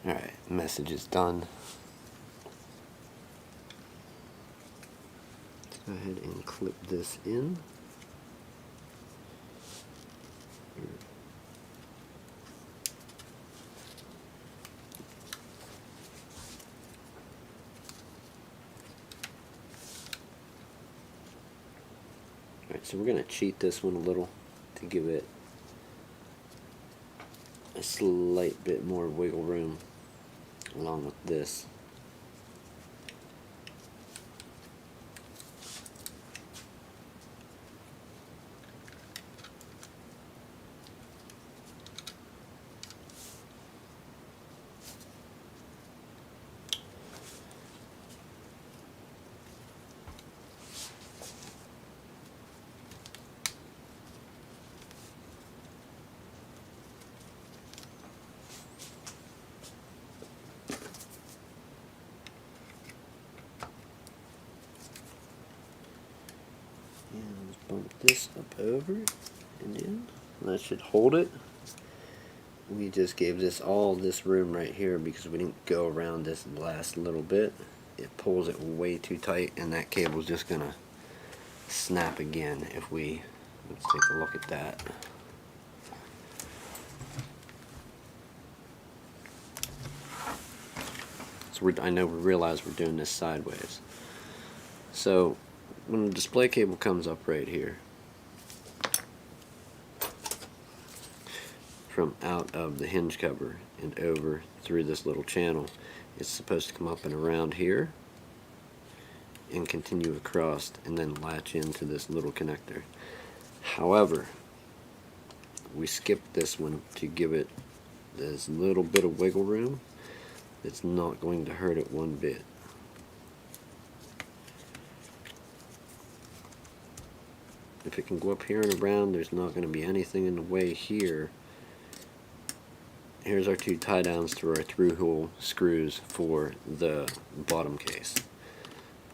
Alright, message is done. Let's go ahead and clip this in. Alright, so we're going to cheat this one a little to give it a slight bit more wiggle room along with this. Bump this up over and in. That should hold it. We just gave this all this room right here because we didn't go around this last little bit. It pulls it way too tight, and that cable's just gonna snap again if we, let's take a look at that. So I know we realize we're doing this sideways. So when the display cable comes up right here from out of the hinge cover and over through this little channel, it's supposed to come up and around here and continue across and then latch into this little connector. However, we skipped this one to give it this little bit of wiggle room. It's not going to hurt it one bit. If it can go up here and around, there's not going to be anything in the way here. Here's our two tie downs to our through hole screws for the bottom case.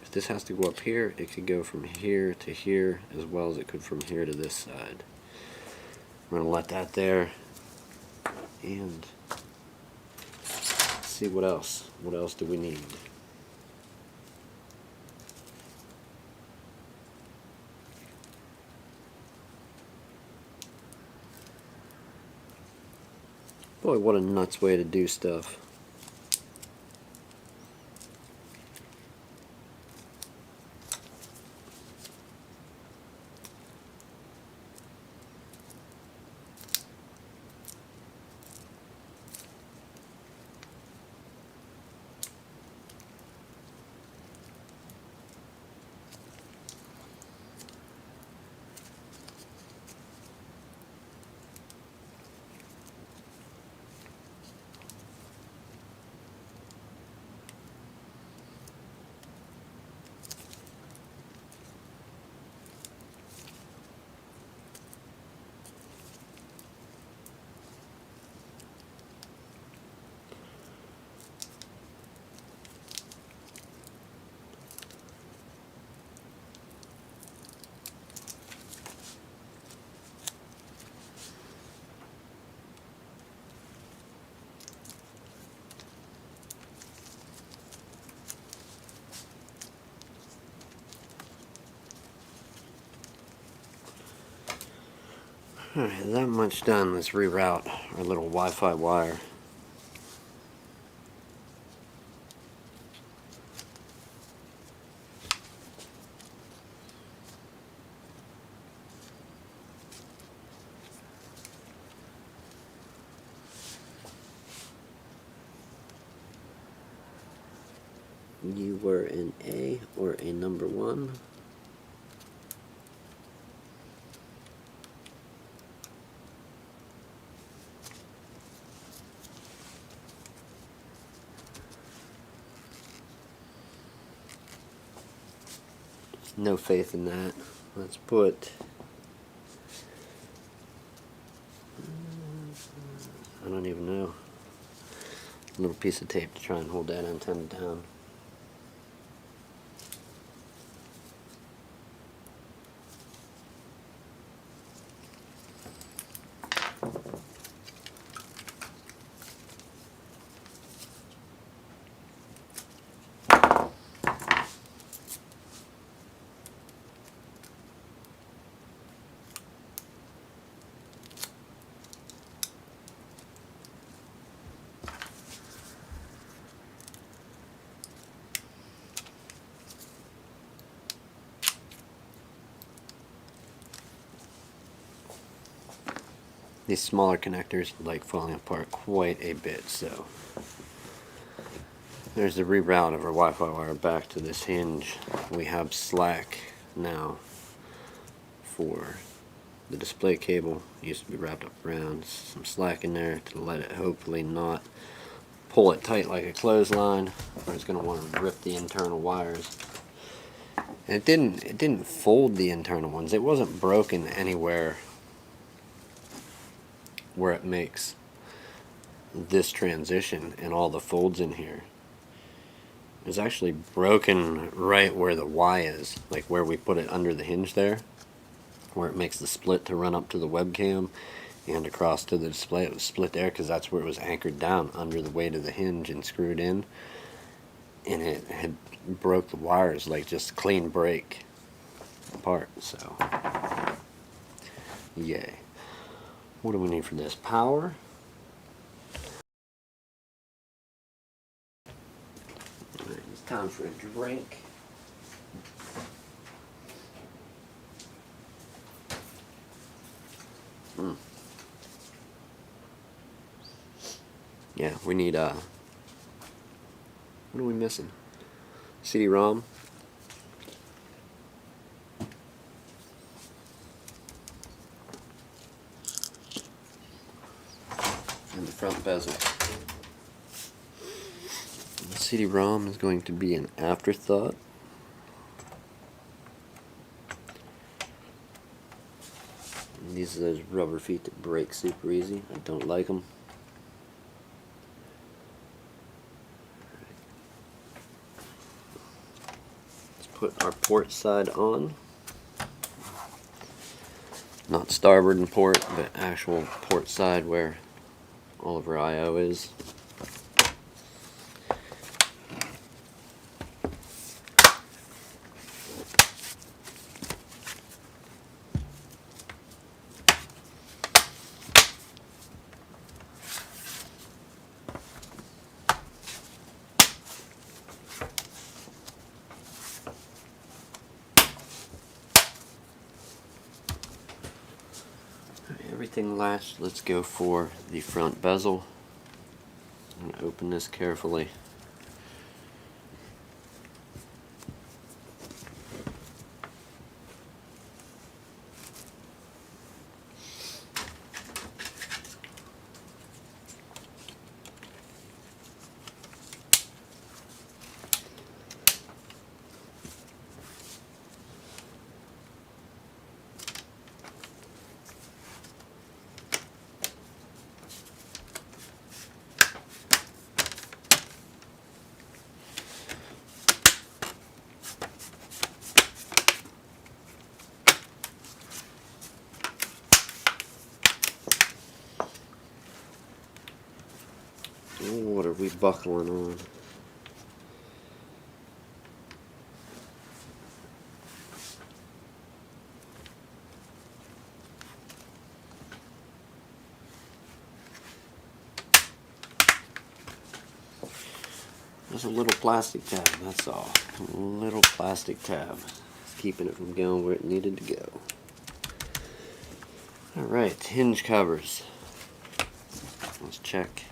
If this has to go up here, it could go from here to here as well as it could from here to this side. We're going to let that there and see what else. What else do we need? Boy, what a nuts way to do stuff. Alright, that much done. Let's reroute our little Wi-Fi wire. You were an A or a number 1. No faith in that. Let's put, I don't even know, a little piece of tape to try and hold that antenna down. These smaller connectors like falling apart quite a bit, so there's the reroute of our Wi-Fi wire back to this hinge. We have slack now for the display cable. It used to be wrapped up around, some slack in there to let it hopefully not pull it tight like a clothesline, or it's going to want to rip the internal wires. And it didn't fold the internal ones. It wasn't broken anywhere where it makes this transition and all the folds in here. It's actually broken right where the Y is, like where we put it under the hinge there, where it makes the split to run up to the webcam and across to the display. It was split there because that's where it was anchored down under the weight of the hinge and screwed in, and it had broke the wires, like just clean break apart. So yay. What do we need for this? Power. Alright, it's time for a drink. Yeah, we need what are we missing? CD-ROM. bezel. The CD-ROM is going to be an afterthought. And these are those rubber feet that break super easy. I don't like them. Let's put our port side on. Not starboard and port, but actual port side where all of our I/O is. Everything latched. Let's go for the front bezel. I'm going to open this carefully. What are we buckling on? Just a little plastic tab, that's all. A little plastic tab. It's keeping it from going where it needed to go. Alright, hinge covers. Let's check.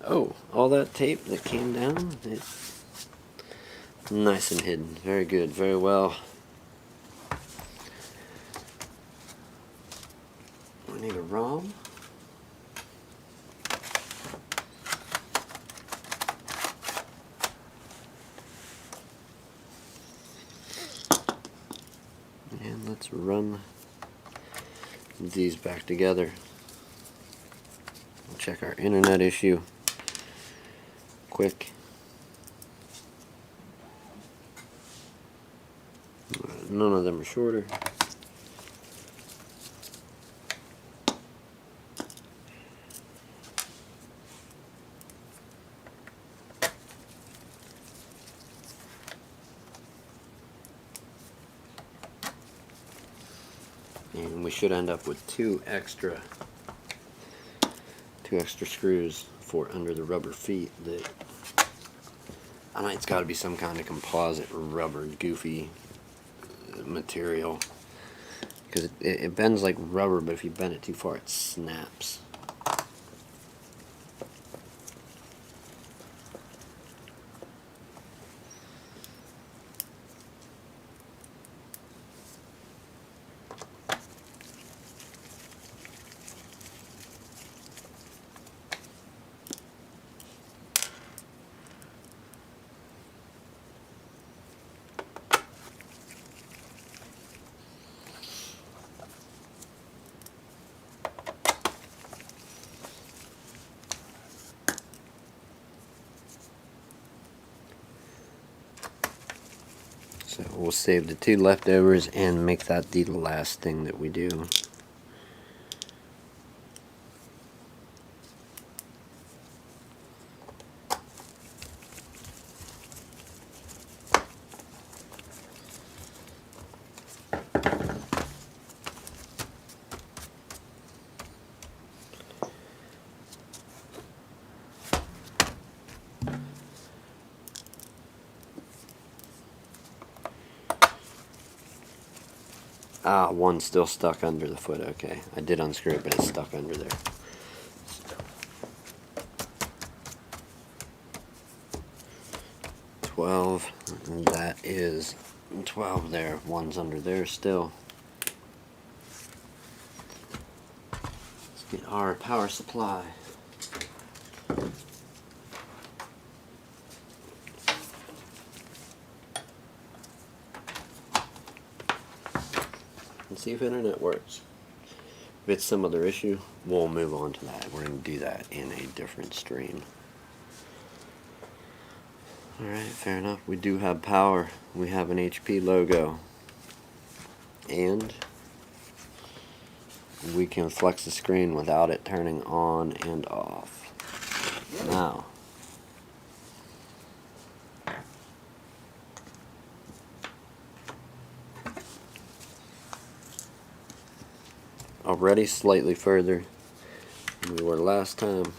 Oh, all that tape that came down, it's nice and hidden. Very good, very well. We need a ROM. And let's run these back together. We'll check our internet issue quick. None of them are shorter. And we should end up with two extra screws for under the rubber feet. That I know it's got to be some kind of composite rubber goofy material, because it bends like rubber, but if you bend it too far it snaps. So we'll save the two leftovers and make that the last thing that we do. Ah, one's still stuck under the foot. Okay, I did unscrew it, but it's stuck under there. 12, and that is 12 there. One's under there still. Let's get our power supply. And see if internet works. If it's some other issue, we'll move on to that. We're going to do that in a different stream. Alright, fair enough. We do have power. We have an HP logo. And we can flex the screen without it turning on and off. Now, already slightly further than we were last time.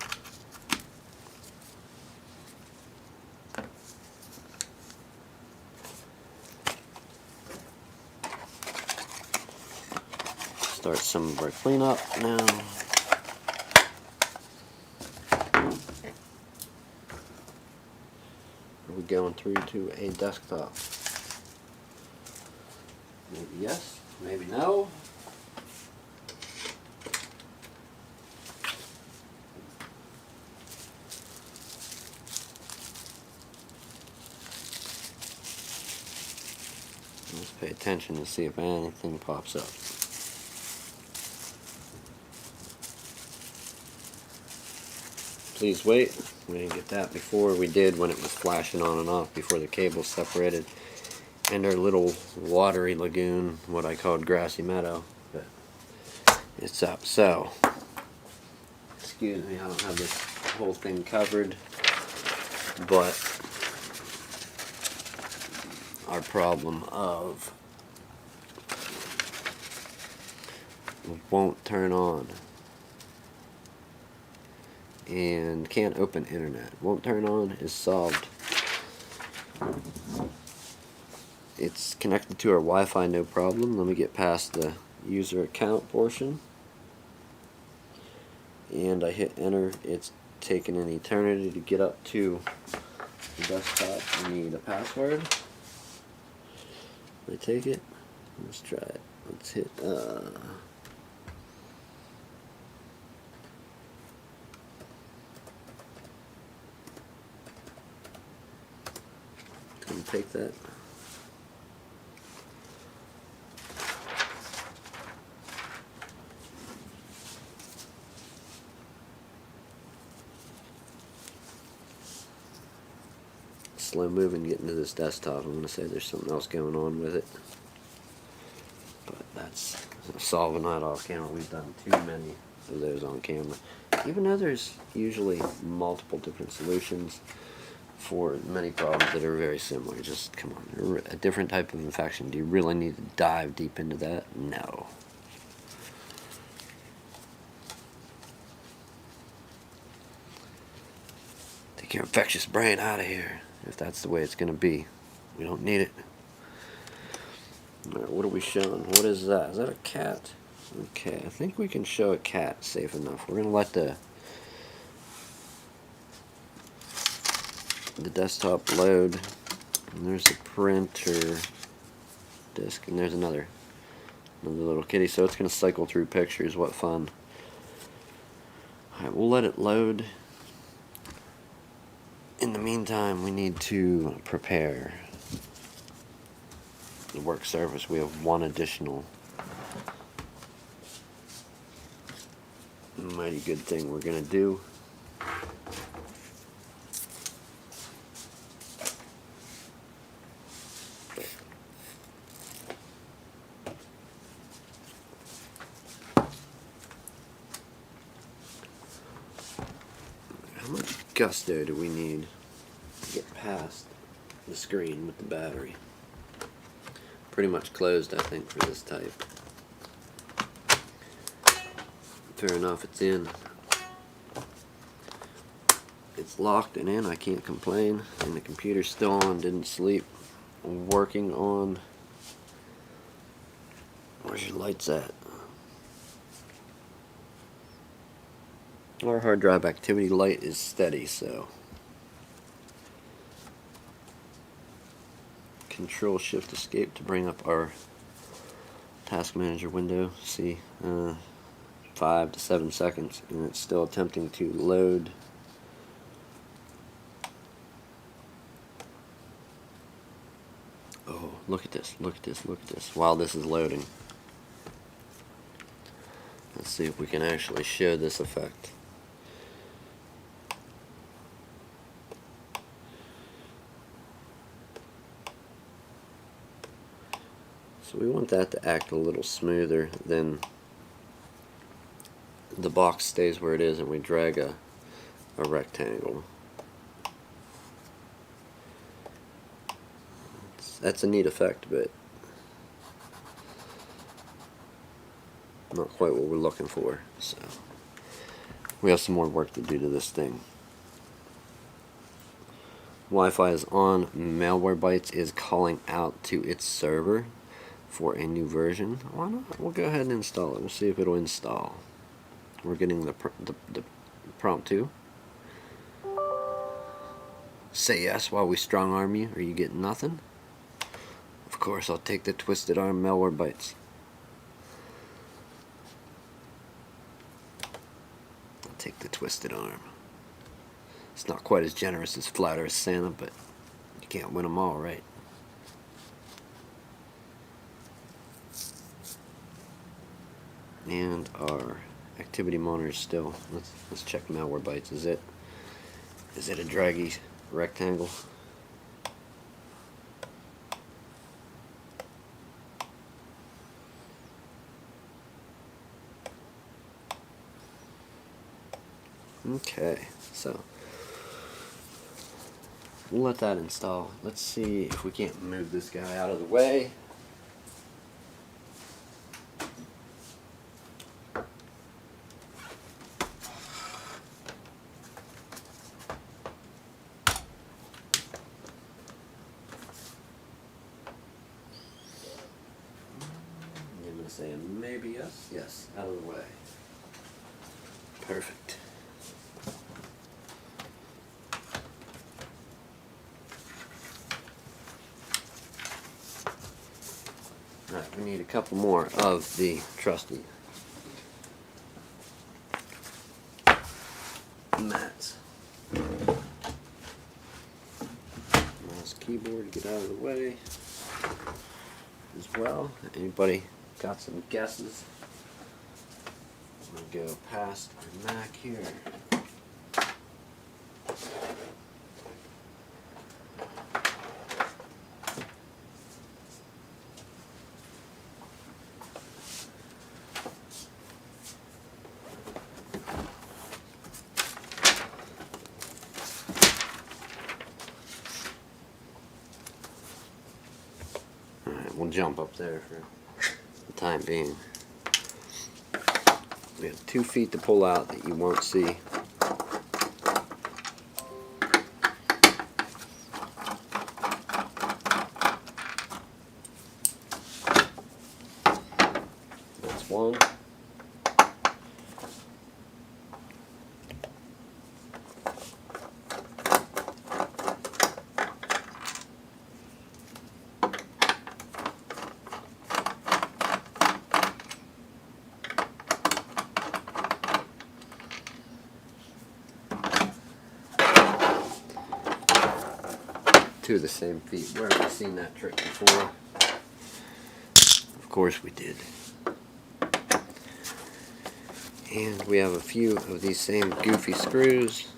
Start some of our cleanup now. Are we going through to a desktop? Maybe yes, maybe no. Let's pay attention to see if anything pops up. Please wait. We didn't get that before. We did when it was flashing on and off before the cables separated. And our little watery lagoon, what I called grassy meadow, but it's up. So, excuse me, I don't have this whole thing covered, but our problem of won't turn on and can't open internet, won't turn on, is solved. It's connected to our Wi-Fi, no problem. Let me get past the user account portion, and I hit enter. It's taken an eternity to get up to the desktop. I need a password. I take it. Let's try it. Let's hit couldn't take that. Slow moving getting to this desktop. I'm going to say there's something else going on with it, but that's solving that off camera. We've done too many of those on camera, even though there's usually multiple different solutions for many problems that are very similar. Just come on, a different type of infection. Do you really need to dive deep into that? No. Take your infectious brain out of here. If that's the way it's going to be, we don't need it. Alright, what are we showing? What is that? Is that a cat? Okay, I think we can show a cat safe enough. We're going to let the desktop load. And there's the printer disk, and there's another little kitty. So it's going to cycle through pictures. What fun. Alright, we'll let it load. In the meantime, we need to prepare the work surface. We have one additional mighty good thing we're going to do. How much gusto do we need to get past the screen with the battery? Pretty much closed, I think, for this type. Fair enough, it's in. It's locked and in, I can't complain. And the computer's still on, didn't sleep. Working on... Where's your lights at? Our hard drive activity light is steady, so Control Shift Escape to bring up our task manager window. See, 5 to 7 seconds, and it's still attempting to load. Oh, look at this, look at this, look at this, while this is loading. Let's see if we can actually show this effect. So we want that to act a little smoother than the box stays where it is and we drag a rectangle. That's a neat effect, but not quite what we're looking for. So we have some more work to do to this thing. Wi-Fi is on. Malwarebytes is calling out to its server for a new version. Why not? We'll go ahead and install it. We'll see if it'll install. We're getting the prompt too. Say yes while we strong arm you. Are you getting nothing? Of course, I'll take the twisted arm Malwarebytes. I'll take the twisted arm. It's not quite as generous as Flatter as Santa, but you can't win them all, right? And our activity monitor is still. Let's check Malwarebytes. Is it a draggy rectangle? Okay, so we'll let that install. Let's see if we can't move this guy out of the way. I'm going to say maybe yes. Yes, out of the way. Perfect. Alright, we need a couple more of the trusty mats. Mouse, keyboard, get out of the way as well. Anybody got some guesses? I'm going to go past our Mac here. Alright, we'll jump up there for the time being. We have 2 feet to pull out that you won't see. That's one. Two of the same feet. Where have we seen that trick before? Of course we did. And we have a few of these same goofy screws.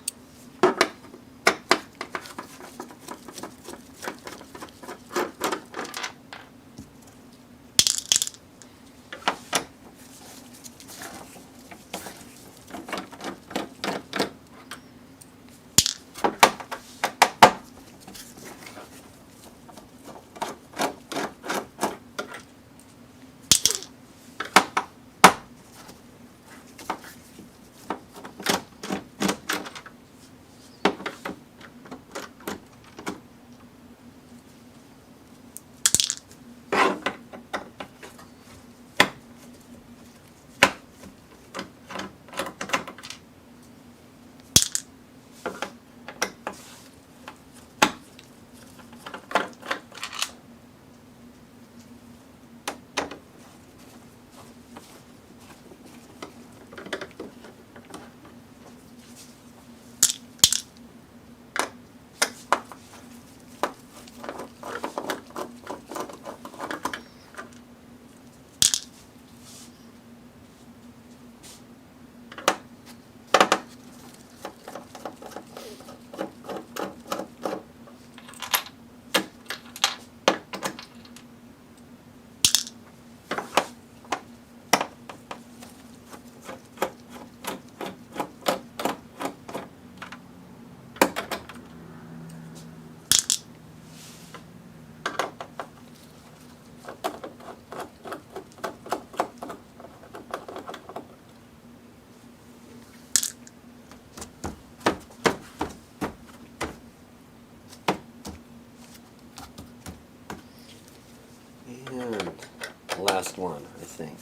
last one, I think.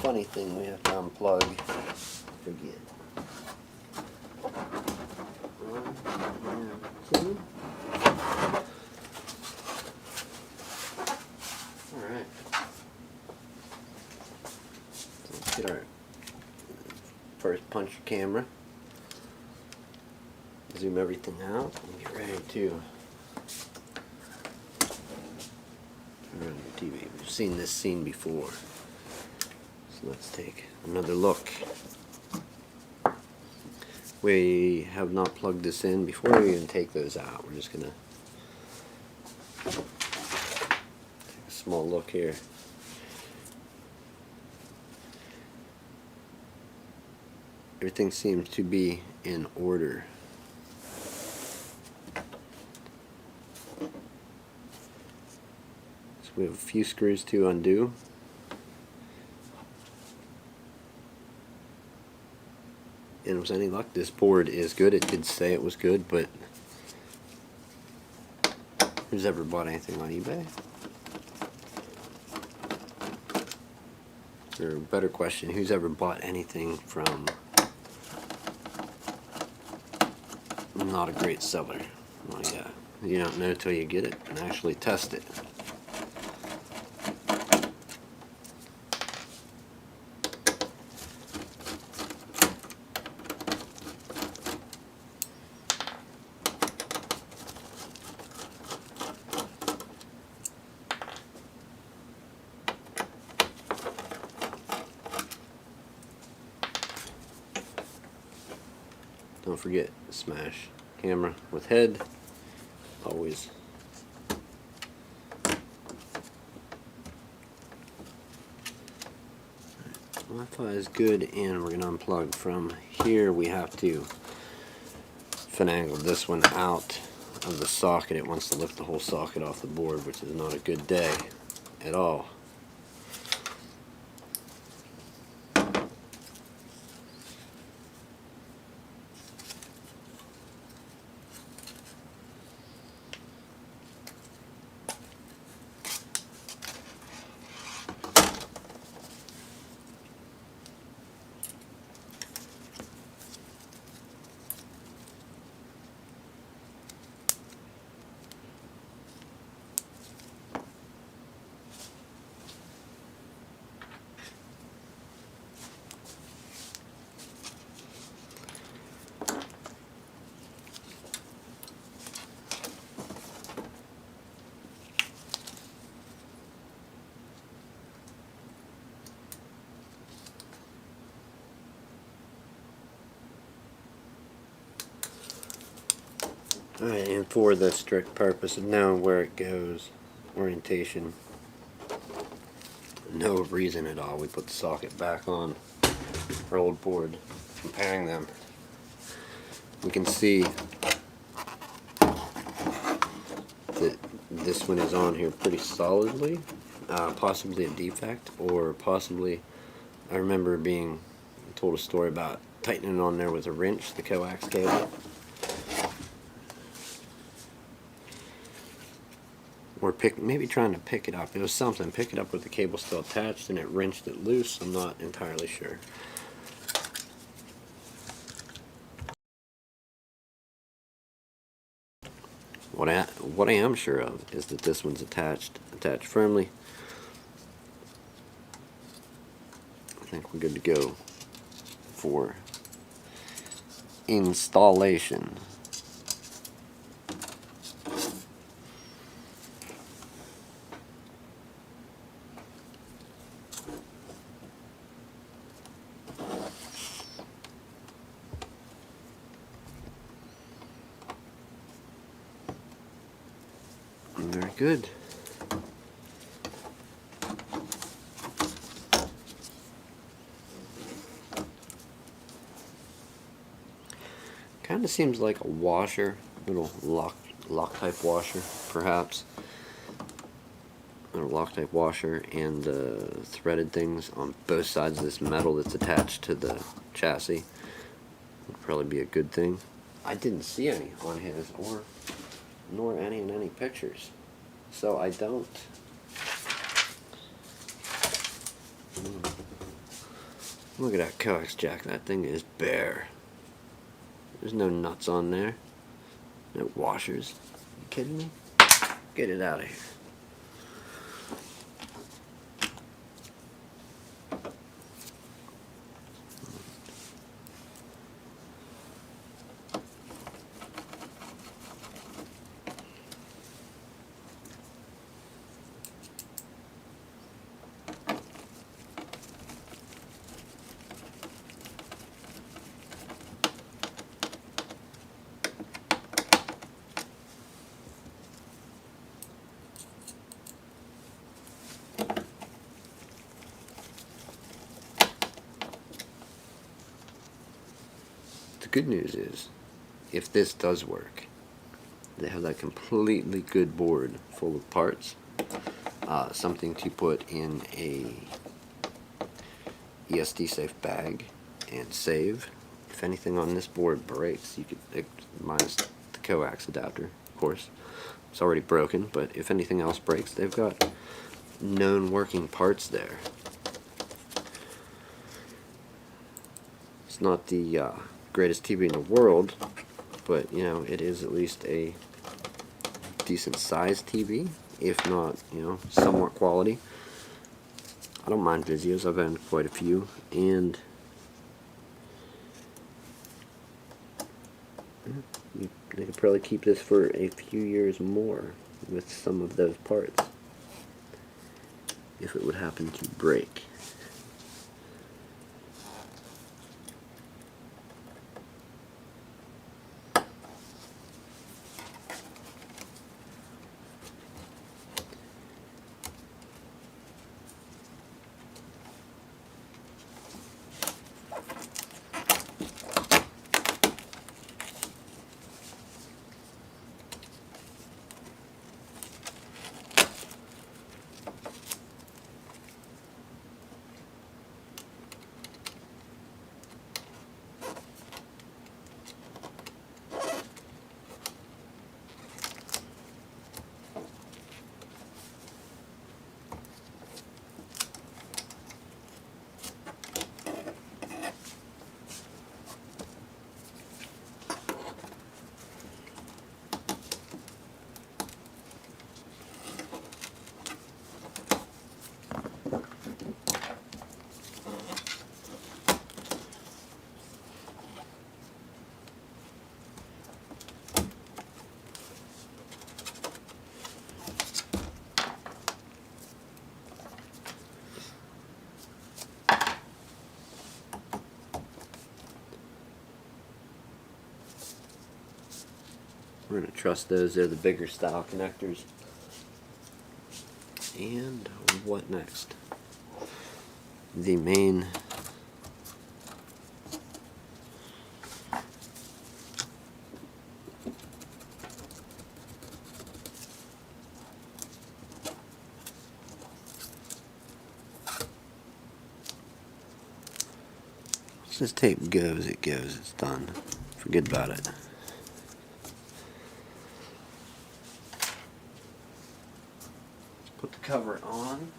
Funny thing we have to unplug. Forget. Alright. Let's get our first punch camera. Zoom everything out and get ready to turn on the TV. We've seen this scene before. So let's take another look. We have not plugged this in. Before we even take those out, we're just going to take a small look here. Everything seems to be in order. So we have a few screws to undo. And with any luck, this board is good. It did say it was good, but who's ever bought anything on eBay? Or a better question, who's ever bought anything from not a great seller? Well, yeah, you don't know till you get it and actually test it. Don't forget, smash camera with head, always. Wi-Fi is good, and we're going to unplug from here. We have to finagle this one out of the socket. It wants to lift the whole socket off the board, which is not a good day at all. Alright, and for the strict purpose of knowing where it goes, orientation, no reason at all, we put the socket back on our old board. Comparing them, we can see that this one is on here pretty solidly, possibly a defect, or possibly, I remember being told a story about tightening on there with a wrench, the coax cable. Or maybe trying to pick it up. It was something. Pick it up with the cable still attached and it wrenched it loose. I'm not entirely sure. What I am sure of is that this one's attached firmly. I think we're good to go for installation. Very good. Kind of seems like a washer, little Loctite washer, perhaps. Or Loctite washer and threaded things on both sides of this metal that's attached to the chassis. Would probably be a good thing. I didn't see any on his, nor any in any pictures. So I don't. Look at that coax jack. That thing is bare. There's no nuts on there. No washers. You kidding me? Get it out of here. The good news is, if this does work, they have that completely good board full of parts, something to put in a ESD safe bag and save. If anything on this board breaks, you could, minus the coax adapter, of course, it's already broken, but if anything else breaks, they've got known working parts there. It's not the greatest TV in the world, but you know, it is at least a decent sized TV, if not, you know, somewhat quality. I don't mind Vizios, I've owned quite a few, and they could probably keep this for a few years more with some of those parts, if it would happen to break. We're going to trust those. They're the bigger style connectors. And what next? The main once this tape goes, it goes. It's done. Forget about it. Put the cover on,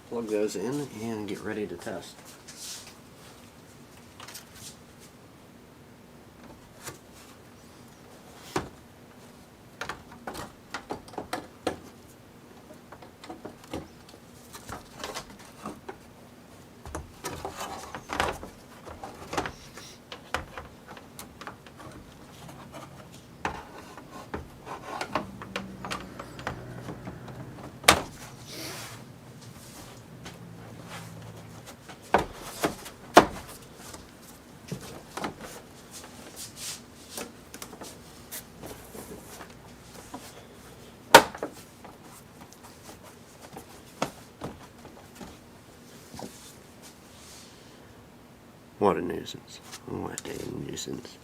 plug those in, and get ready to test. What a nuisance. What a nuisance.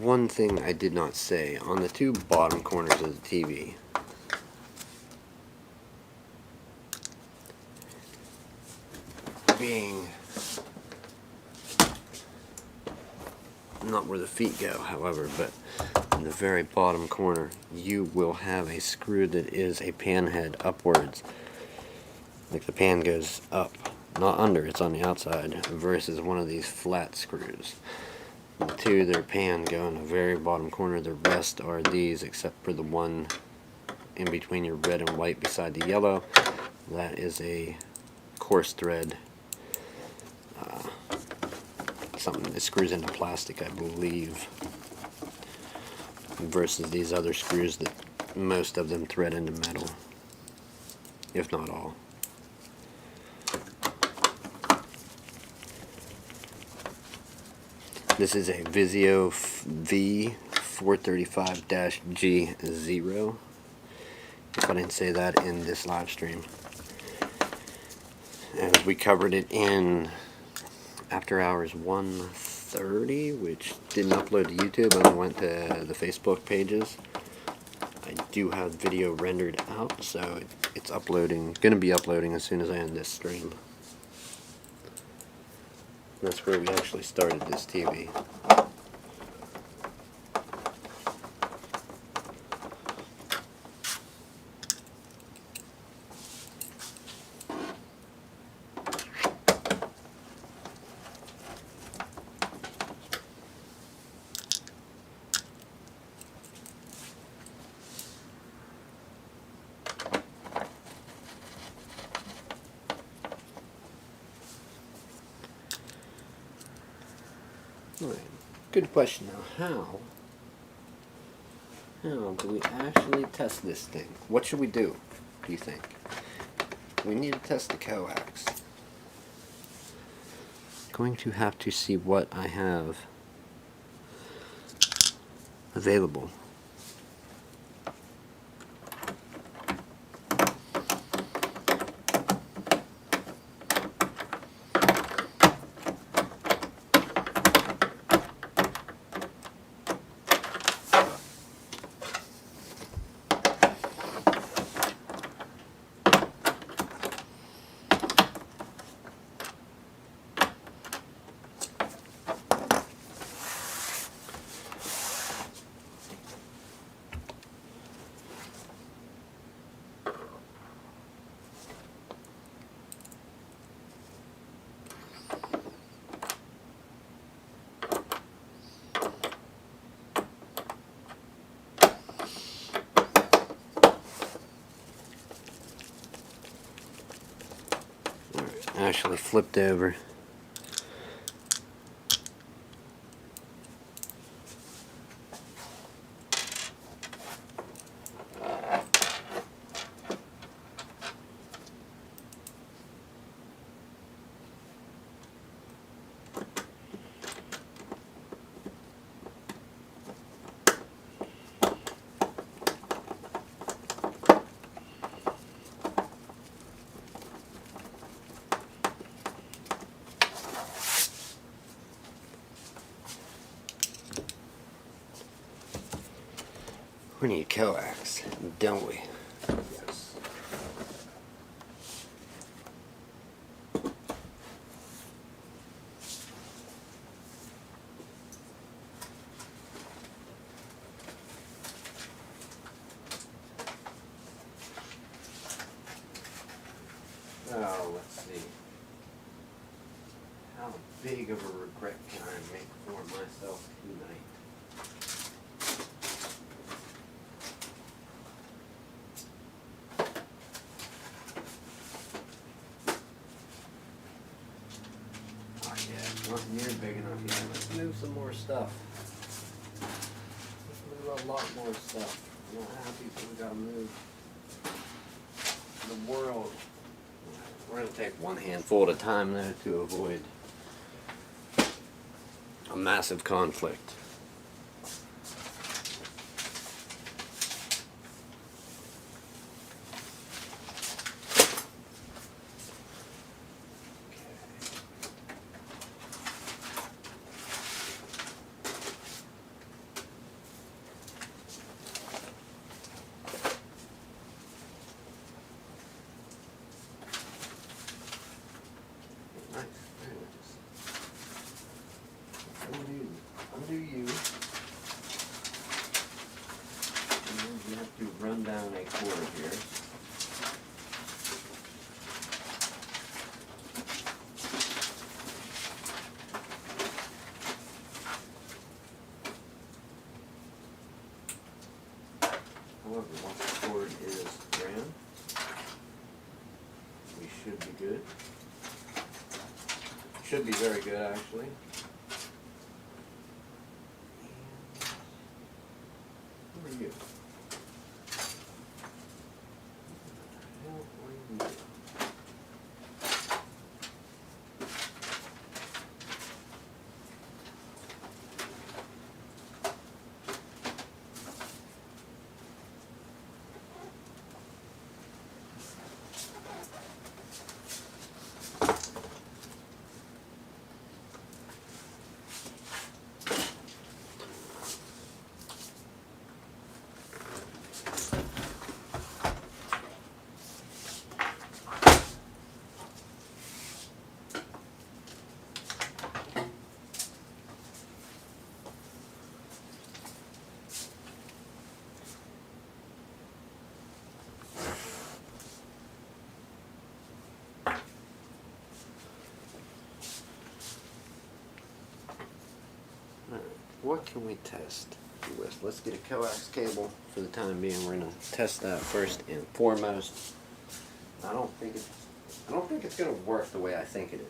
one thing I did not say, on the two bottom corners of the TV, being not where the feet go, however, but in the very bottom corner, you will have a screw that is a pan head upwards. Like the pan goes up, not under, it's on the outside, versus one of these flat screws. The two that are pan go in the very bottom corner. The rest are these, except for the one in between your red and white beside the yellow. That is a coarse thread, something that screws into plastic, I believe, versus these other screws that most of them thread into metal, if not all. This is a Vizio V435-G0. If I didn't say that in this live stream. And we covered it in AfterHours 130, which didn't upload to YouTube, only went to the Facebook pages. I do have video rendered out, so it's uploading, going to be uploading as soon as I end this stream. That's where we actually started this TV. Right. Good question now. How do we actually test this thing? What should we do you think? We need to test the coax. Going to have to see what I have available. Actually flipped over. We need coax, don't we? Yes. Oh, let's see. How big of a regret can I make for myself tonight? Not near big enough yet. Let's move some more stuff. Let's move a lot more stuff. I'm not happy, so we gotta move the world. We're gonna take one handful at a time though to avoid a massive conflict. Nice. Very nice. Undo you. And then you have to run down a cord here. However, once the cord is ran, we should be good. Should be very good, actually. And where are you? Where are you? What can we test with? Let's get a coax cable for the time being. We're gonna test that first and foremost. I don't think it's gonna work the way I think it is.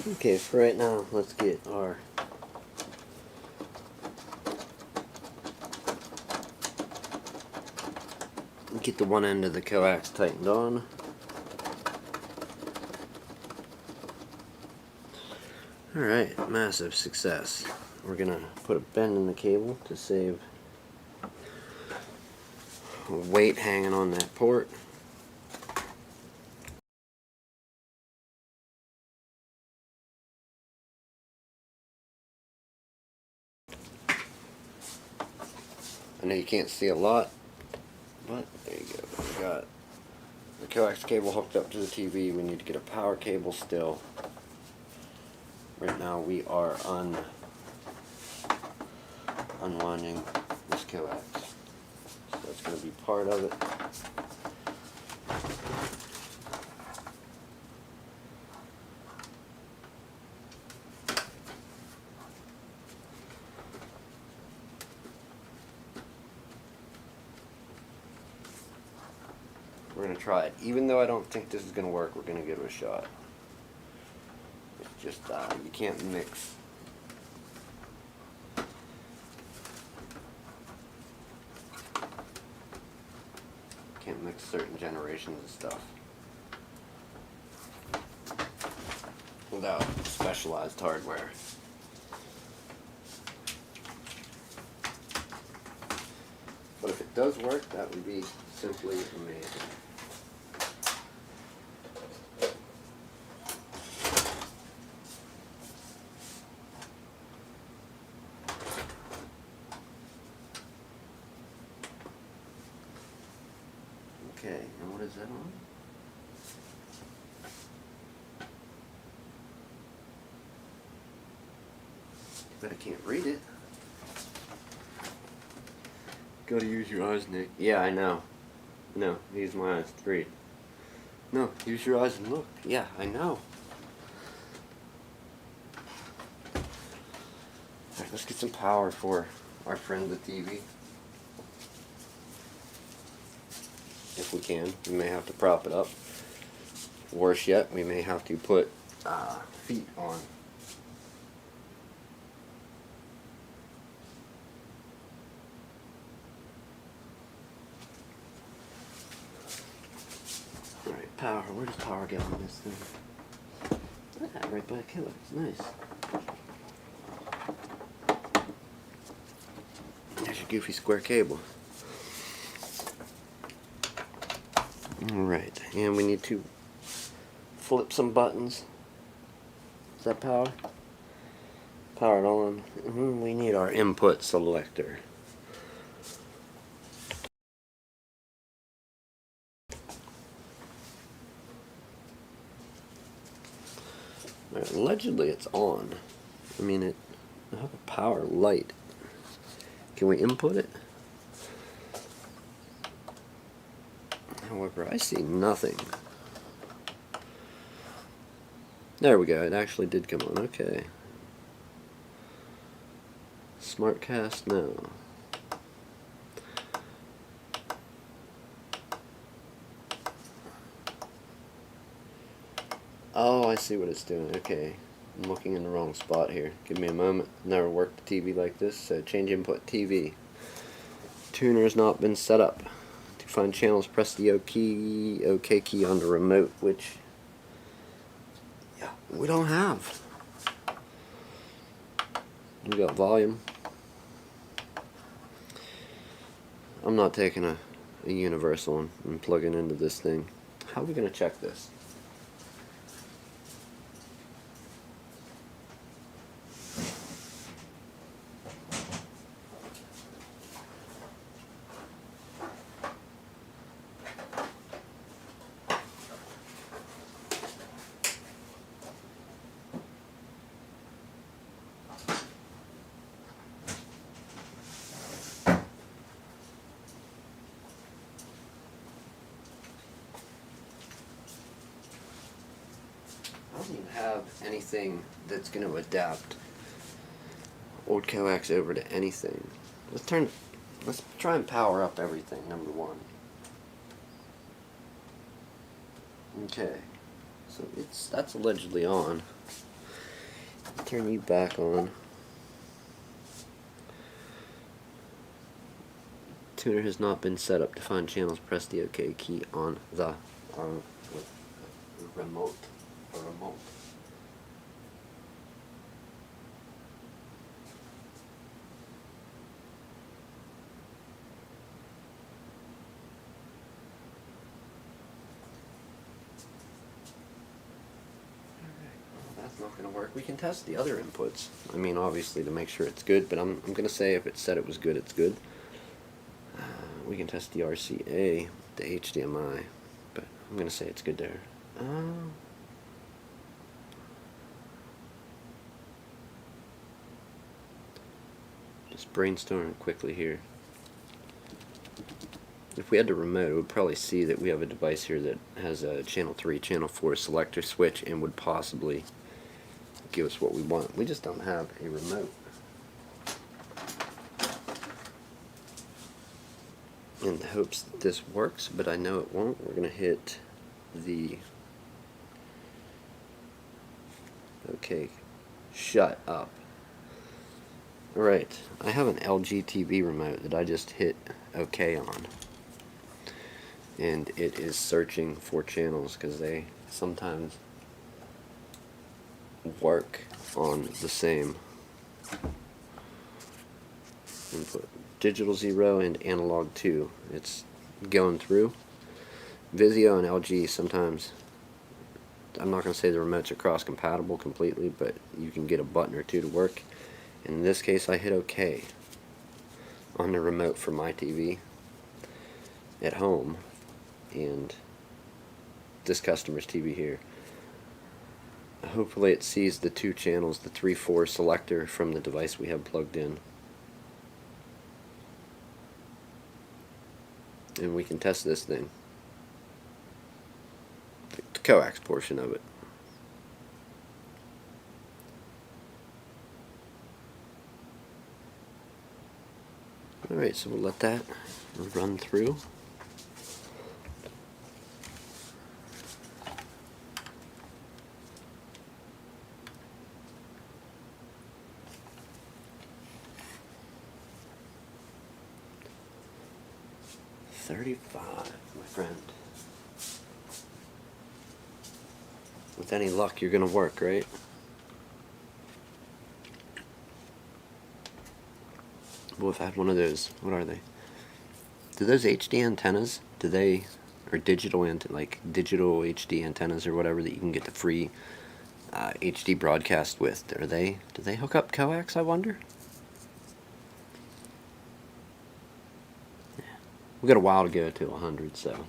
Okay, for right now, let's get the one end of the coax tightened on. Alright, massive success. We're gonna put a bend in the cable to save weight hanging on that port. I know you can't see a lot, but there you go. We got the coax cable hooked up to the TV. We need to get a power cable still. Right now we are unwinding this coax. So that's going to be part of it. We're going to try it. Even though I don't think this is going to work, we're going to give it a shot. It's just, you can't mix. Can't mix certain generations of stuff without specialized hardware. But if it does work, that would be simply amazing. Okay, and what is that on? But I can't read it. Gotta use your eyes, Nick. Yeah, I know. No, use my eyes to read. No, use your eyes and look. Yeah, I know. Alright, let's get some power for our friend the TV. If we can. We may have to prop it up. Worse yet, we may have to put feet on. Alright, power. Where does power get on this thing? Ah, right by the killer. Nice. There's your goofy square cable. Alright, and we need to flip some buttons. Is that power? Power it on. We need our input selector. Right, allegedly it's on. I mean, I have a power light. Can we input it? However, I see nothing. There we go, it actually did come on, okay. Smartcast, no. Oh, I see what it's doing, okay. I'm looking in the wrong spot here. Give me a moment. Never worked the TV like this, so change input TV. Tuner has not been set up. To find channels, press the OK key on the remote, which we don't have. We got volume. I'm not taking a universal and plugging into this thing. How are we going to check this? I don't even have anything that's going to adapt old coax over to anything. Let's try and power up everything, number one. Okay, so that's allegedly on. Turn you back on. Tuner has not been set up to find channels. Press the OK key on the remote. That's not going to work. We can test the other inputs. I mean, obviously to make sure it's good, but I'm going to say if it said it was good, it's good. We can test the RCA, the HDMI, but I'm going to say it's good there. Just brainstorming quickly here. If we had the remote, it would probably see that we have a device here that has a channel 3, channel 4 selector switch and would possibly give us what we want. We just don't have a remote. In the hopes that this works, but I know it won't. We're going to hit the... Okay, shut up. Alright, I have an LG TV remote that I just hit OK on. And it is searching for channels because they sometimes work on the same input. Digital 0 and analog 2. It's going through. Vizio and LG sometimes, I'm not going to say the remotes are cross compatible completely, but you can get a button or two to work. In this case I hit OK on the remote for my TV at home, and this customer's TV here. Hopefully it sees the 2 channels, the 3/4 selector from the device we have plugged in. And we can test this thing. The coax portion of it. Alright, so we'll let that run through. $35, my friend. With any luck, you're gonna work, right? We've had one of those. What are they? Do those HD antennas? Do they, or digital like digital HD antennas or whatever that you can get the free HD broadcast with? Do they hook up coax? I wonder. Yeah. We got a while to go to 100, so.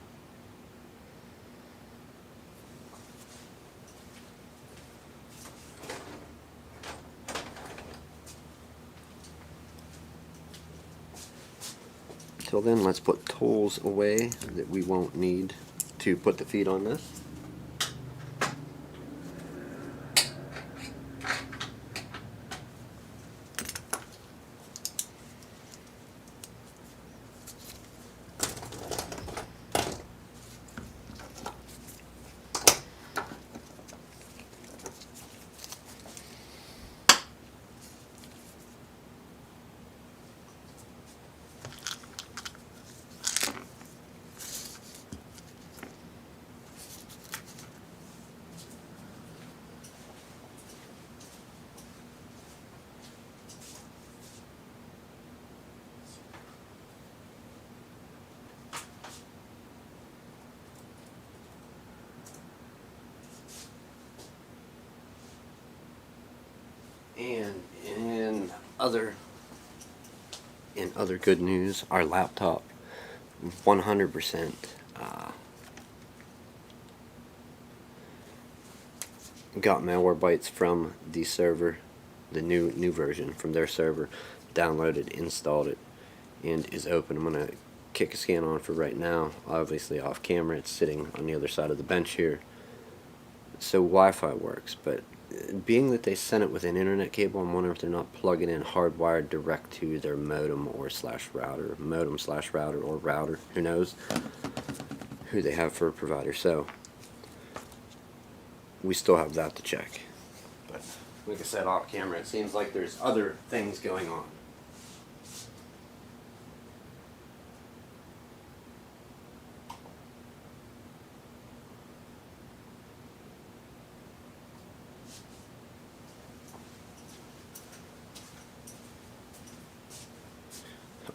Till then, let's put tools away that we won't need to put the feed on this. And in other good news, our laptop 100% got malwarebytes from the server, the new version from their server, downloaded, installed it, and is open. I'm gonna kick a scan on for right now. Obviously off camera, it's sitting on the other side of the bench here, so Wi-Fi works. But being that they sent it with an internet cable, I'm wondering if they're not plugging in hardwired direct to their modem or /router, modem/router, or router. Who knows who they have for a provider. So we still have that to check. But like I said, off camera, it seems like there's other things going on.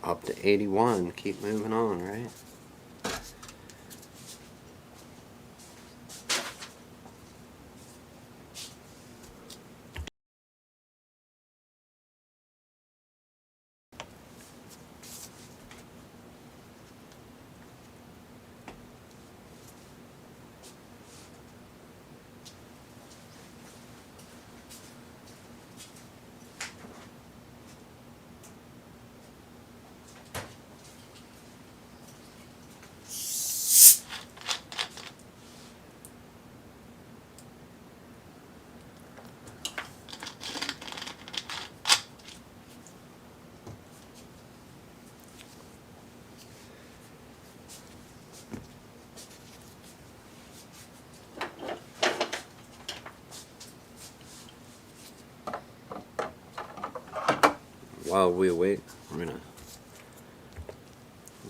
Up to 81, keep moving on, right? While we wait, we're gonna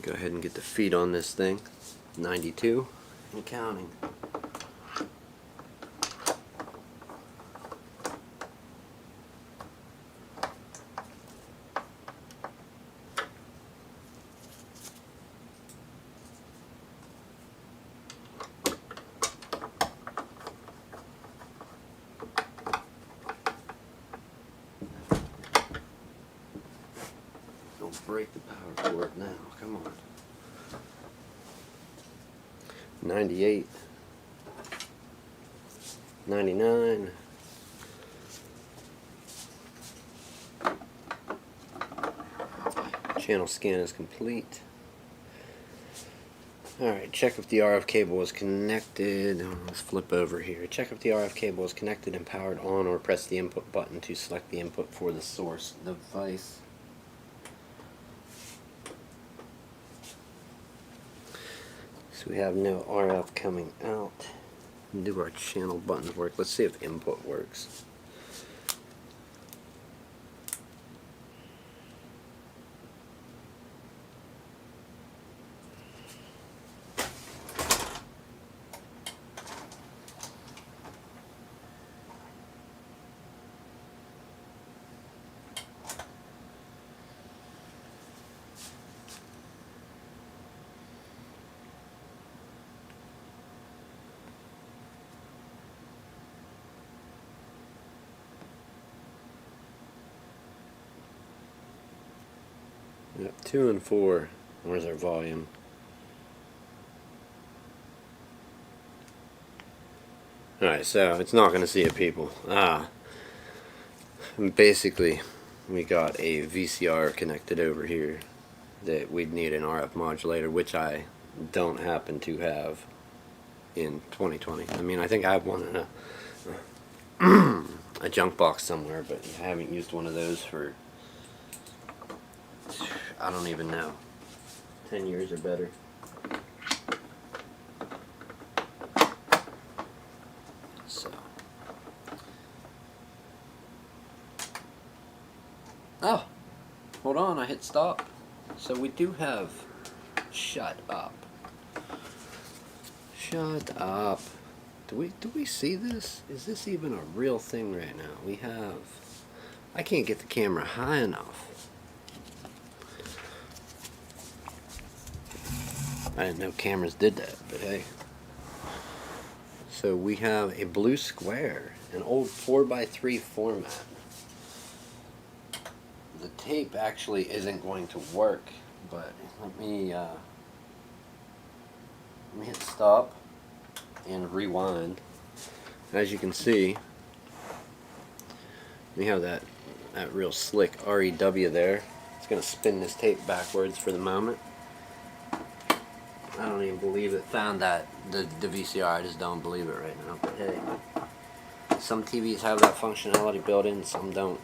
go ahead and get the feed on this thing. 92 and counting. Break the power cord now, come on. 98, 99, channel scan is complete. Alright, check if the RF cable is connected. Let's flip over here. Check if the RF cable is connected and powered on, or press the input button to select the input for the source device. So we have no RF coming out. Do our channel buttons work? Let's see if input works. Yep, 2 and 4. Where's our volume? Alright, so it's not going to see it, people. Basically, we got a VCR connected over here that we'd need an RF modulator, which I don't happen to have in 2020. I mean, I think I have one in a junk box somewhere, but I haven't used one of those for, I don't even know, 10 years or better. So, oh, hold on, I hit stop. So we do have, shut up. Shut up. Do we see this? Is this even a real thing right now? We have, I can't get the camera high enough. I didn't know cameras did that, but hey. So we have a blue square, an old 4x3 format. The tape actually isn't going to work, but let me hit stop and rewind. As you can see, we have that real slick REW there. It's going to spin this tape backwards for the moment. I don't even believe it found that, the VCR. I just don't believe it right now. But hey, some TVs have that functionality built in, some don't.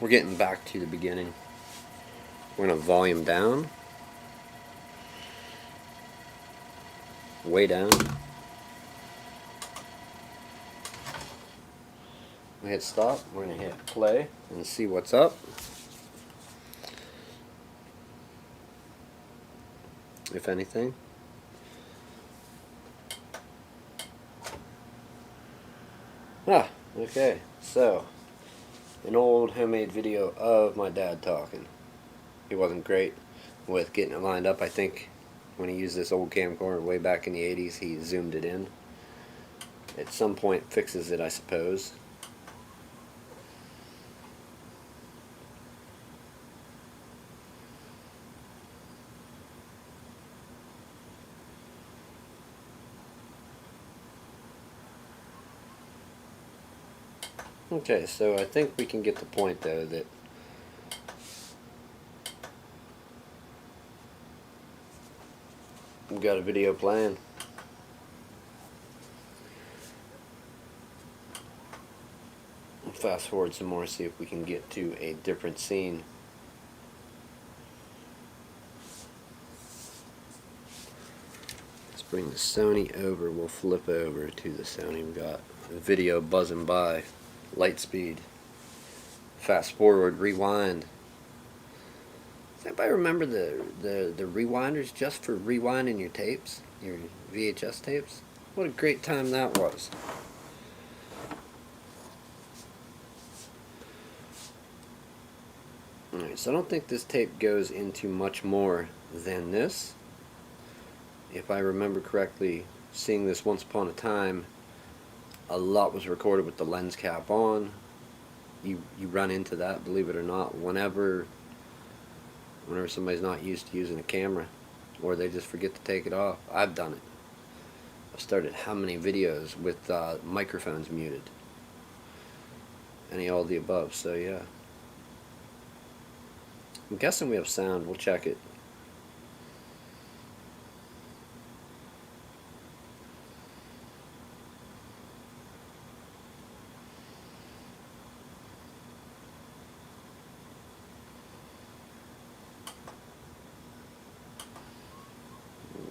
We're getting back to the beginning. We're going to volume down. Way down. We hit stop. We're going to hit play and see what's up. If anything. Okay. So, an old homemade video of my dad talking. He wasn't great with getting it lined up. I think when he used this old camcorder way back in the 80s, he zoomed it in. At some point fixes it, I suppose. Okay, so I think we can get the point though that we've got a video playing. We'll fast forward some more, see if we can get to a different scene. Let's bring the Sony over. We'll flip over to the Sony. We've got a video buzzing by. Light speed. Fast forward, rewind. Does anybody remember the rewinders just for rewinding your tapes? Your VHS tapes? What a great time that was. Alright, so I don't think this tape goes into much more than this. If I remember correctly, seeing this once upon a time A lot was recorded with the lens cap on. You run into that, believe it or not, whenever somebody's not used to using a camera, or they just forget to take it off. I've done it. I've started how many videos with microphones muted? All of the above, so yeah. I'm guessing we have sound. We'll check it.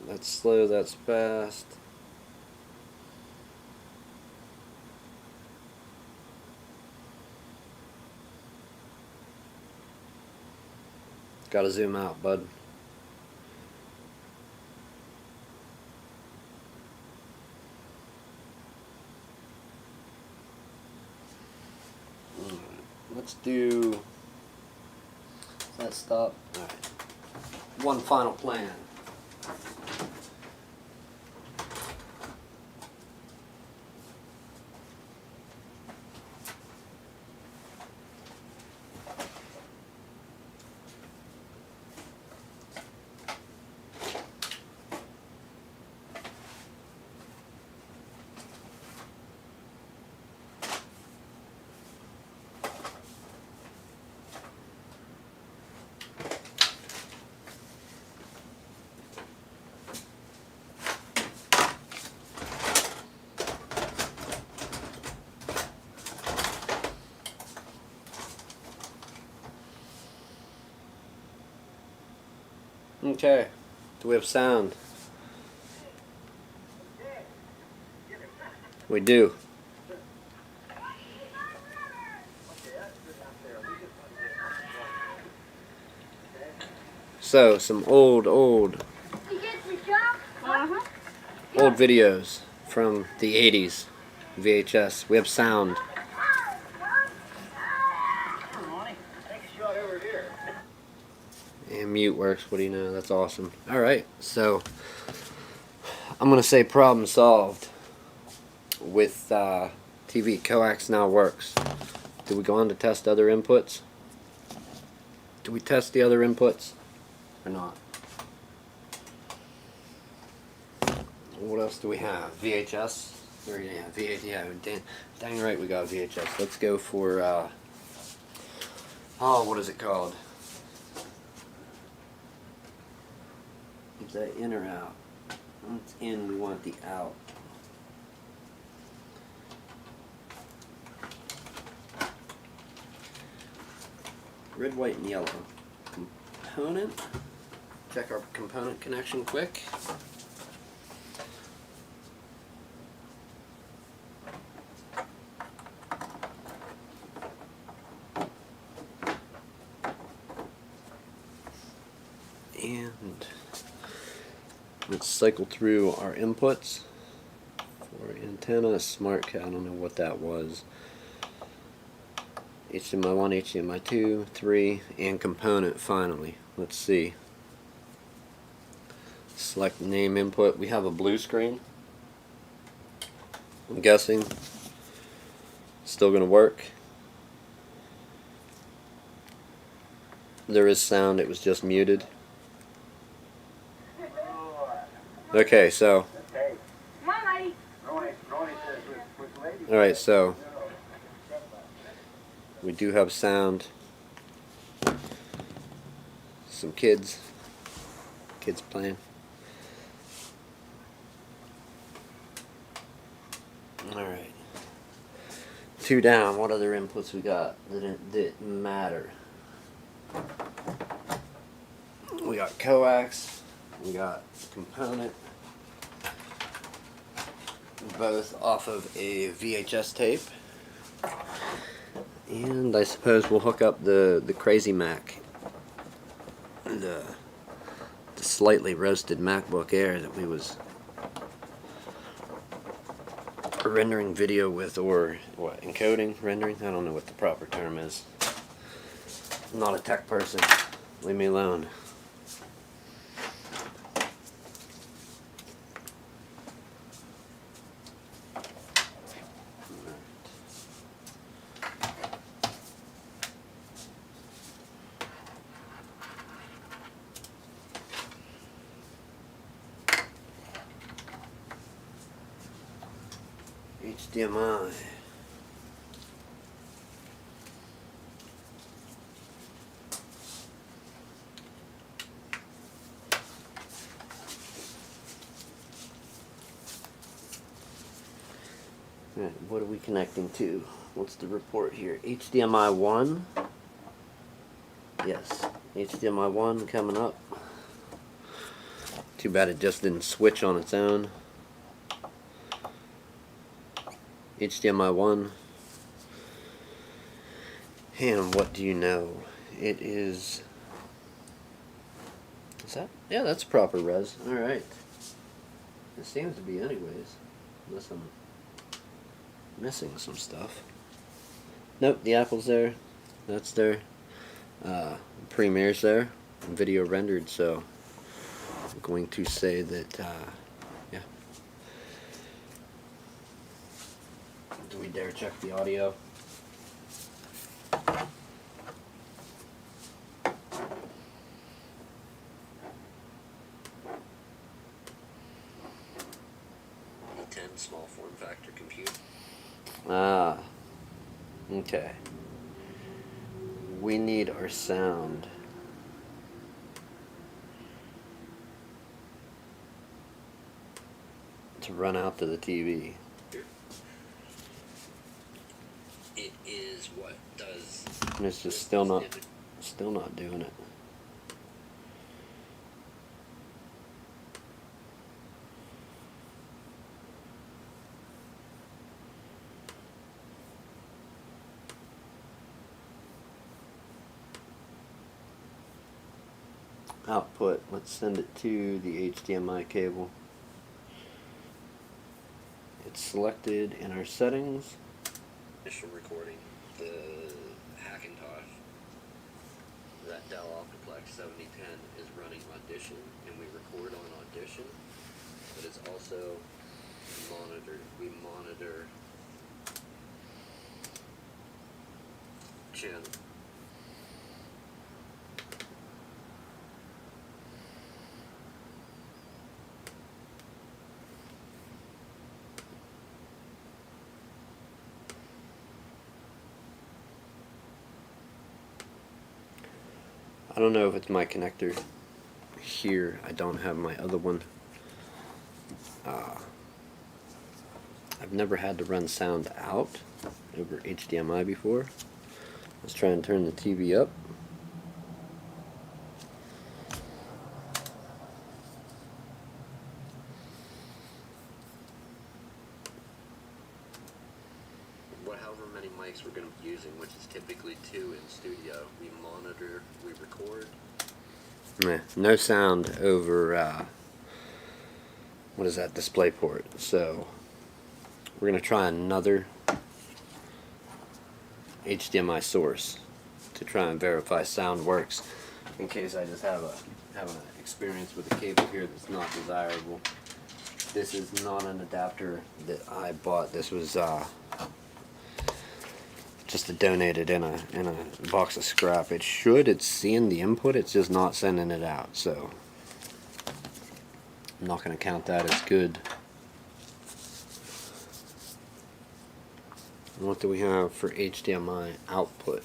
That's slow, that's fast. Gotta zoom out, bud. Let's do that. Stop. All right. One final plan. Okay, do we have sound? We do. So, some old videos from the 80s, VHS. We have sound. And mute works, what do you know, that's awesome. Alright, so I'm going to say problem solved with TV. Coax now works. Do we go on to test other inputs? Do we test the other inputs or not? What else do we have? VHS? Or, yeah, VHS. Yeah, dang right we got VHS. Let's go for, oh, what is it called? Is that in or out? When it's in, we want the out. Red, white, and yellow. Component. Check our component connection quick. And let's cycle through our inputs. For antenna, smart cat, I don't know what that was. HDMI 1, HDMI 2, 3, and component finally. Let's see. Select name input. We have a blue screen. I'm guessing still going to work. There is sound, it was just muted. Okay, so alright, so we do have sound. Some kids playing. Alright. 2 down. What other inputs we got that didn't matter? We got coax. We got component. Both off of a VHS tape. And I suppose we'll hook up the Crazy Mac. The slightly roasted MacBook Air that we was rendering video with, or what, encoding, rendering? I don't know what the proper term is. I'm not a tech person. Leave me alone. HDMI. Alright, what are we connecting to? What's the report here? HDMI 1. Yes, HDMI 1 coming up. Too bad it just didn't switch on its own. HDMI 1. And what do you know? It is that? Yeah, that's proper res. Alright. It seems to be anyways. Unless I'm missing some stuff. Nope, the Apple's there. That's there. Premiere's there. Video rendered, so I'm going to say that, yeah. Do we dare check the audio? E10 small form factor computer. Ah, okay. We need our sound. To run out to the TV. It is what does. And it's just still not doing it. Output, let's send it to the HDMI cable. It's selected in our settings. Initial recording, the Hackintosh, that Dell Optiplex 7010 is running Audition, and we record on Audition, but it's also monitored. We monitor channel. I don't know if it's my connector here. I don't have my other one. I've never had to run sound out over HDMI before. Let's try and turn the TV up. However many mics we're going to be using, which is typically 2 in studio, we monitor, we record. No sound over, what is that, display port. So we're going to try another HDMI source to try and verify sound works, in case I just have an experience with a cable here that's not desirable. This is not an adapter that I bought. This was just donated in a box of scrap. It's seeing the input, it's just not sending it out, so I'm not going to count that as good. And what do we have for HDMI output?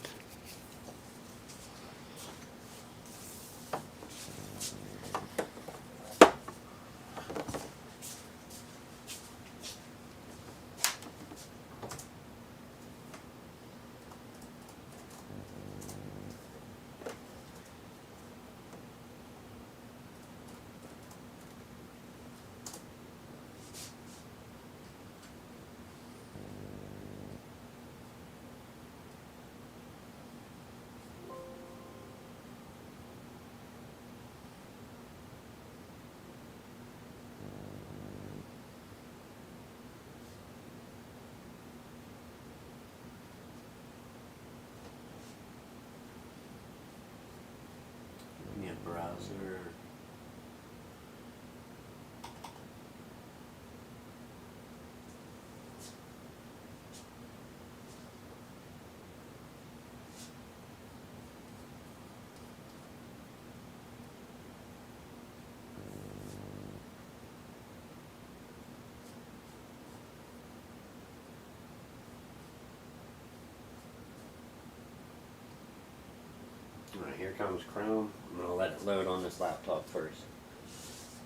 here comes Chrome. I'm going to let it load on this laptop first.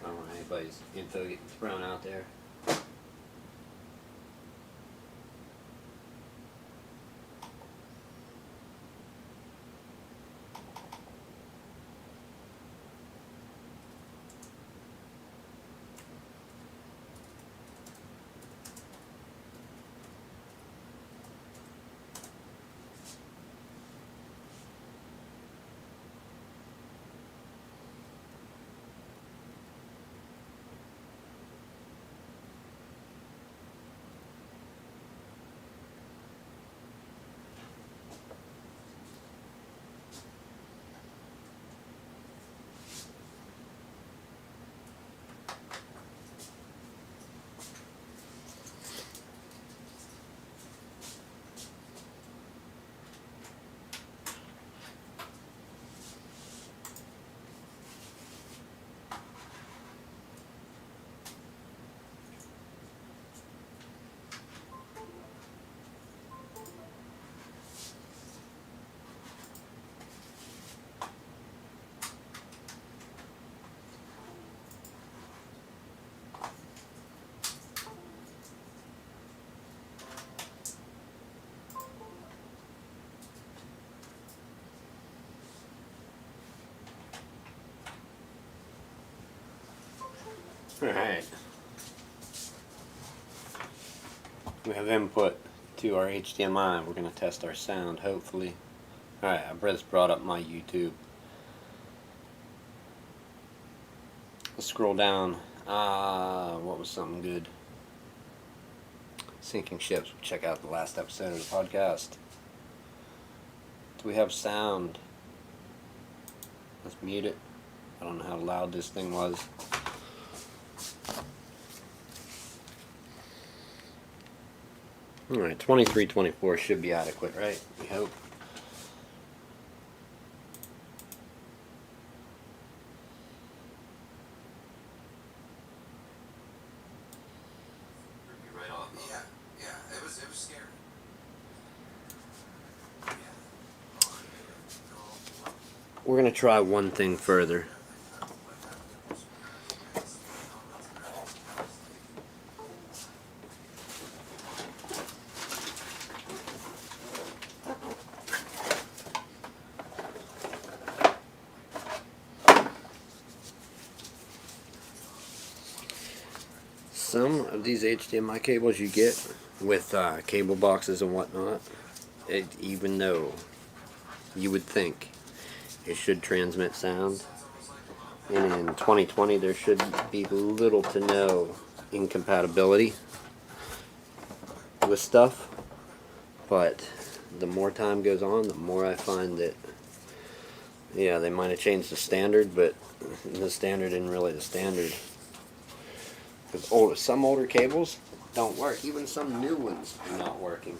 I don't want anybody's info getting thrown out there. Alright. We have input to our HDMI. We're going to test our sound, hopefully. Alright, I just brought up my YouTube. Let's scroll down. What was something good? Sinking ships. Check out the last episode of the podcast. Do we have sound? Let's mute it. I don't know how loud this thing was. Alright, 2324 should be adequate, right? We hope. Right off. Yeah, it was scary. We're gonna try one thing further. Some of these HDMI cables you get with cable boxes and whatnot, even though you would think it should transmit sound, and in 2020 there should be little to no incompatibility with stuff, but the more time goes on, the more I find that, yeah, they might have changed the standard, but the standard isn't really the standard. Because some older cables don't work. Even some new ones are not working.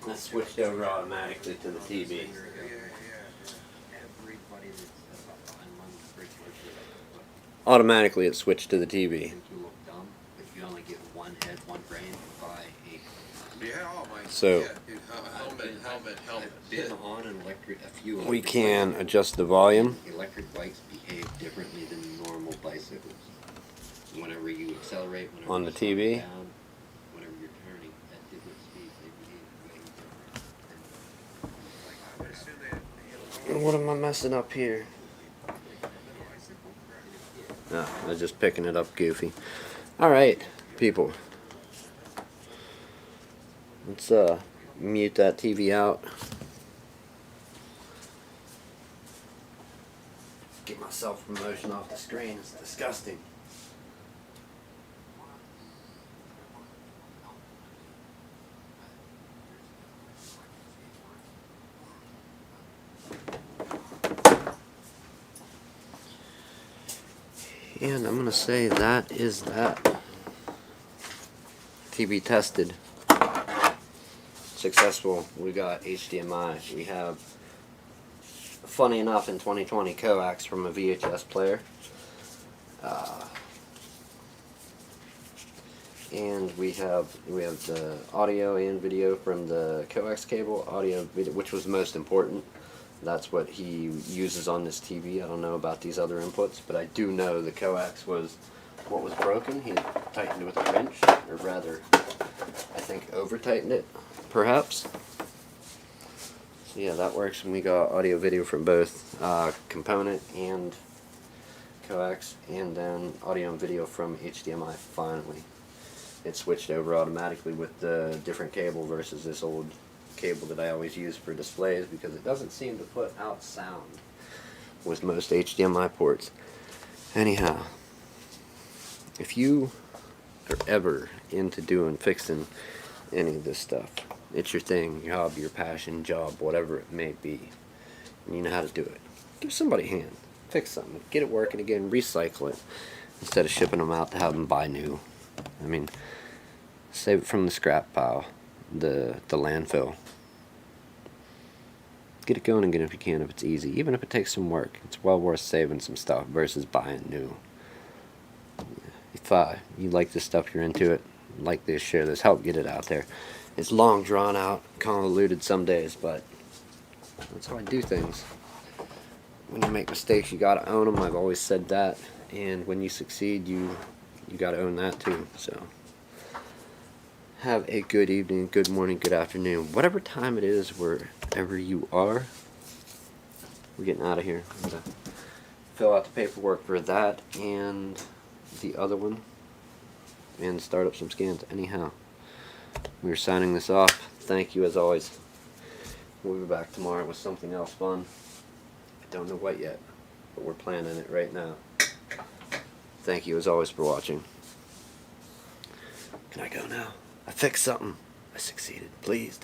That switched over automatically to the TV. Automatically it switched to the TV. If you only get one head, one brain, you buy a So been on an electric. A few we can adjust the volume. Electric bikes behave differently than normal bicycles. Whenever you accelerate, whenever On you the slow TV? down, whenever you're turning at different speeds, they behave way different. What am I messing up here? No, I was just picking it up goofy. Alright, people. Let's mute that TV out. Get my self-promotion off the screen. It's disgusting. And I'm going to say that is that. TV tested. Successful. We got HDMI. We have funny enough, in 2020, coax from a VHS player. And we have the audio and video from the coax cable, audio, video, which was most important. That's what he uses on this TV. I don't know about these other inputs, but I do know the coax was what was broken. He had tightened it with a wrench, or rather, I think over-tightened it, perhaps. So yeah, that works, and we got audio video from both component and coax, and then audio and video from HDMI finally. It switched over automatically with the different cable versus this old cable that I always use for displays, because it doesn't seem to put out sound with most HDMI ports. Anyhow, if you are ever into fixing any of this stuff, it's your thing, your hobby, your passion, job, whatever it may be, and you know how to do it, give somebody a hand. Fix something, get it working again, recycle it, instead of shipping them out to have them buy new. I mean, save it from the scrap pile, the landfill. Get it going again if you can, if it's easy. Even if it takes some work, it's well worth saving some stuff versus buying new. If you like this stuff, you're into it, like this, share this, help get it out there. It's long, drawn out, convoluted some days, but that's how I do things. When you make mistakes, you gotta own them. I've always said that. And when you succeed, you gotta own that too. So have a good evening, good morning, good afternoon, whatever time it is, wherever you are. We're getting out of here. I'm gonna fill out the paperwork for that and the other one, and start up some scans. Anyhow, we're signing this off. Thank you as always. We'll be back tomorrow with something else fun. I don't know what yet, but we're planning it right now. Thank you as always for watching. Can I go now? I fixed something. I succeeded. Please.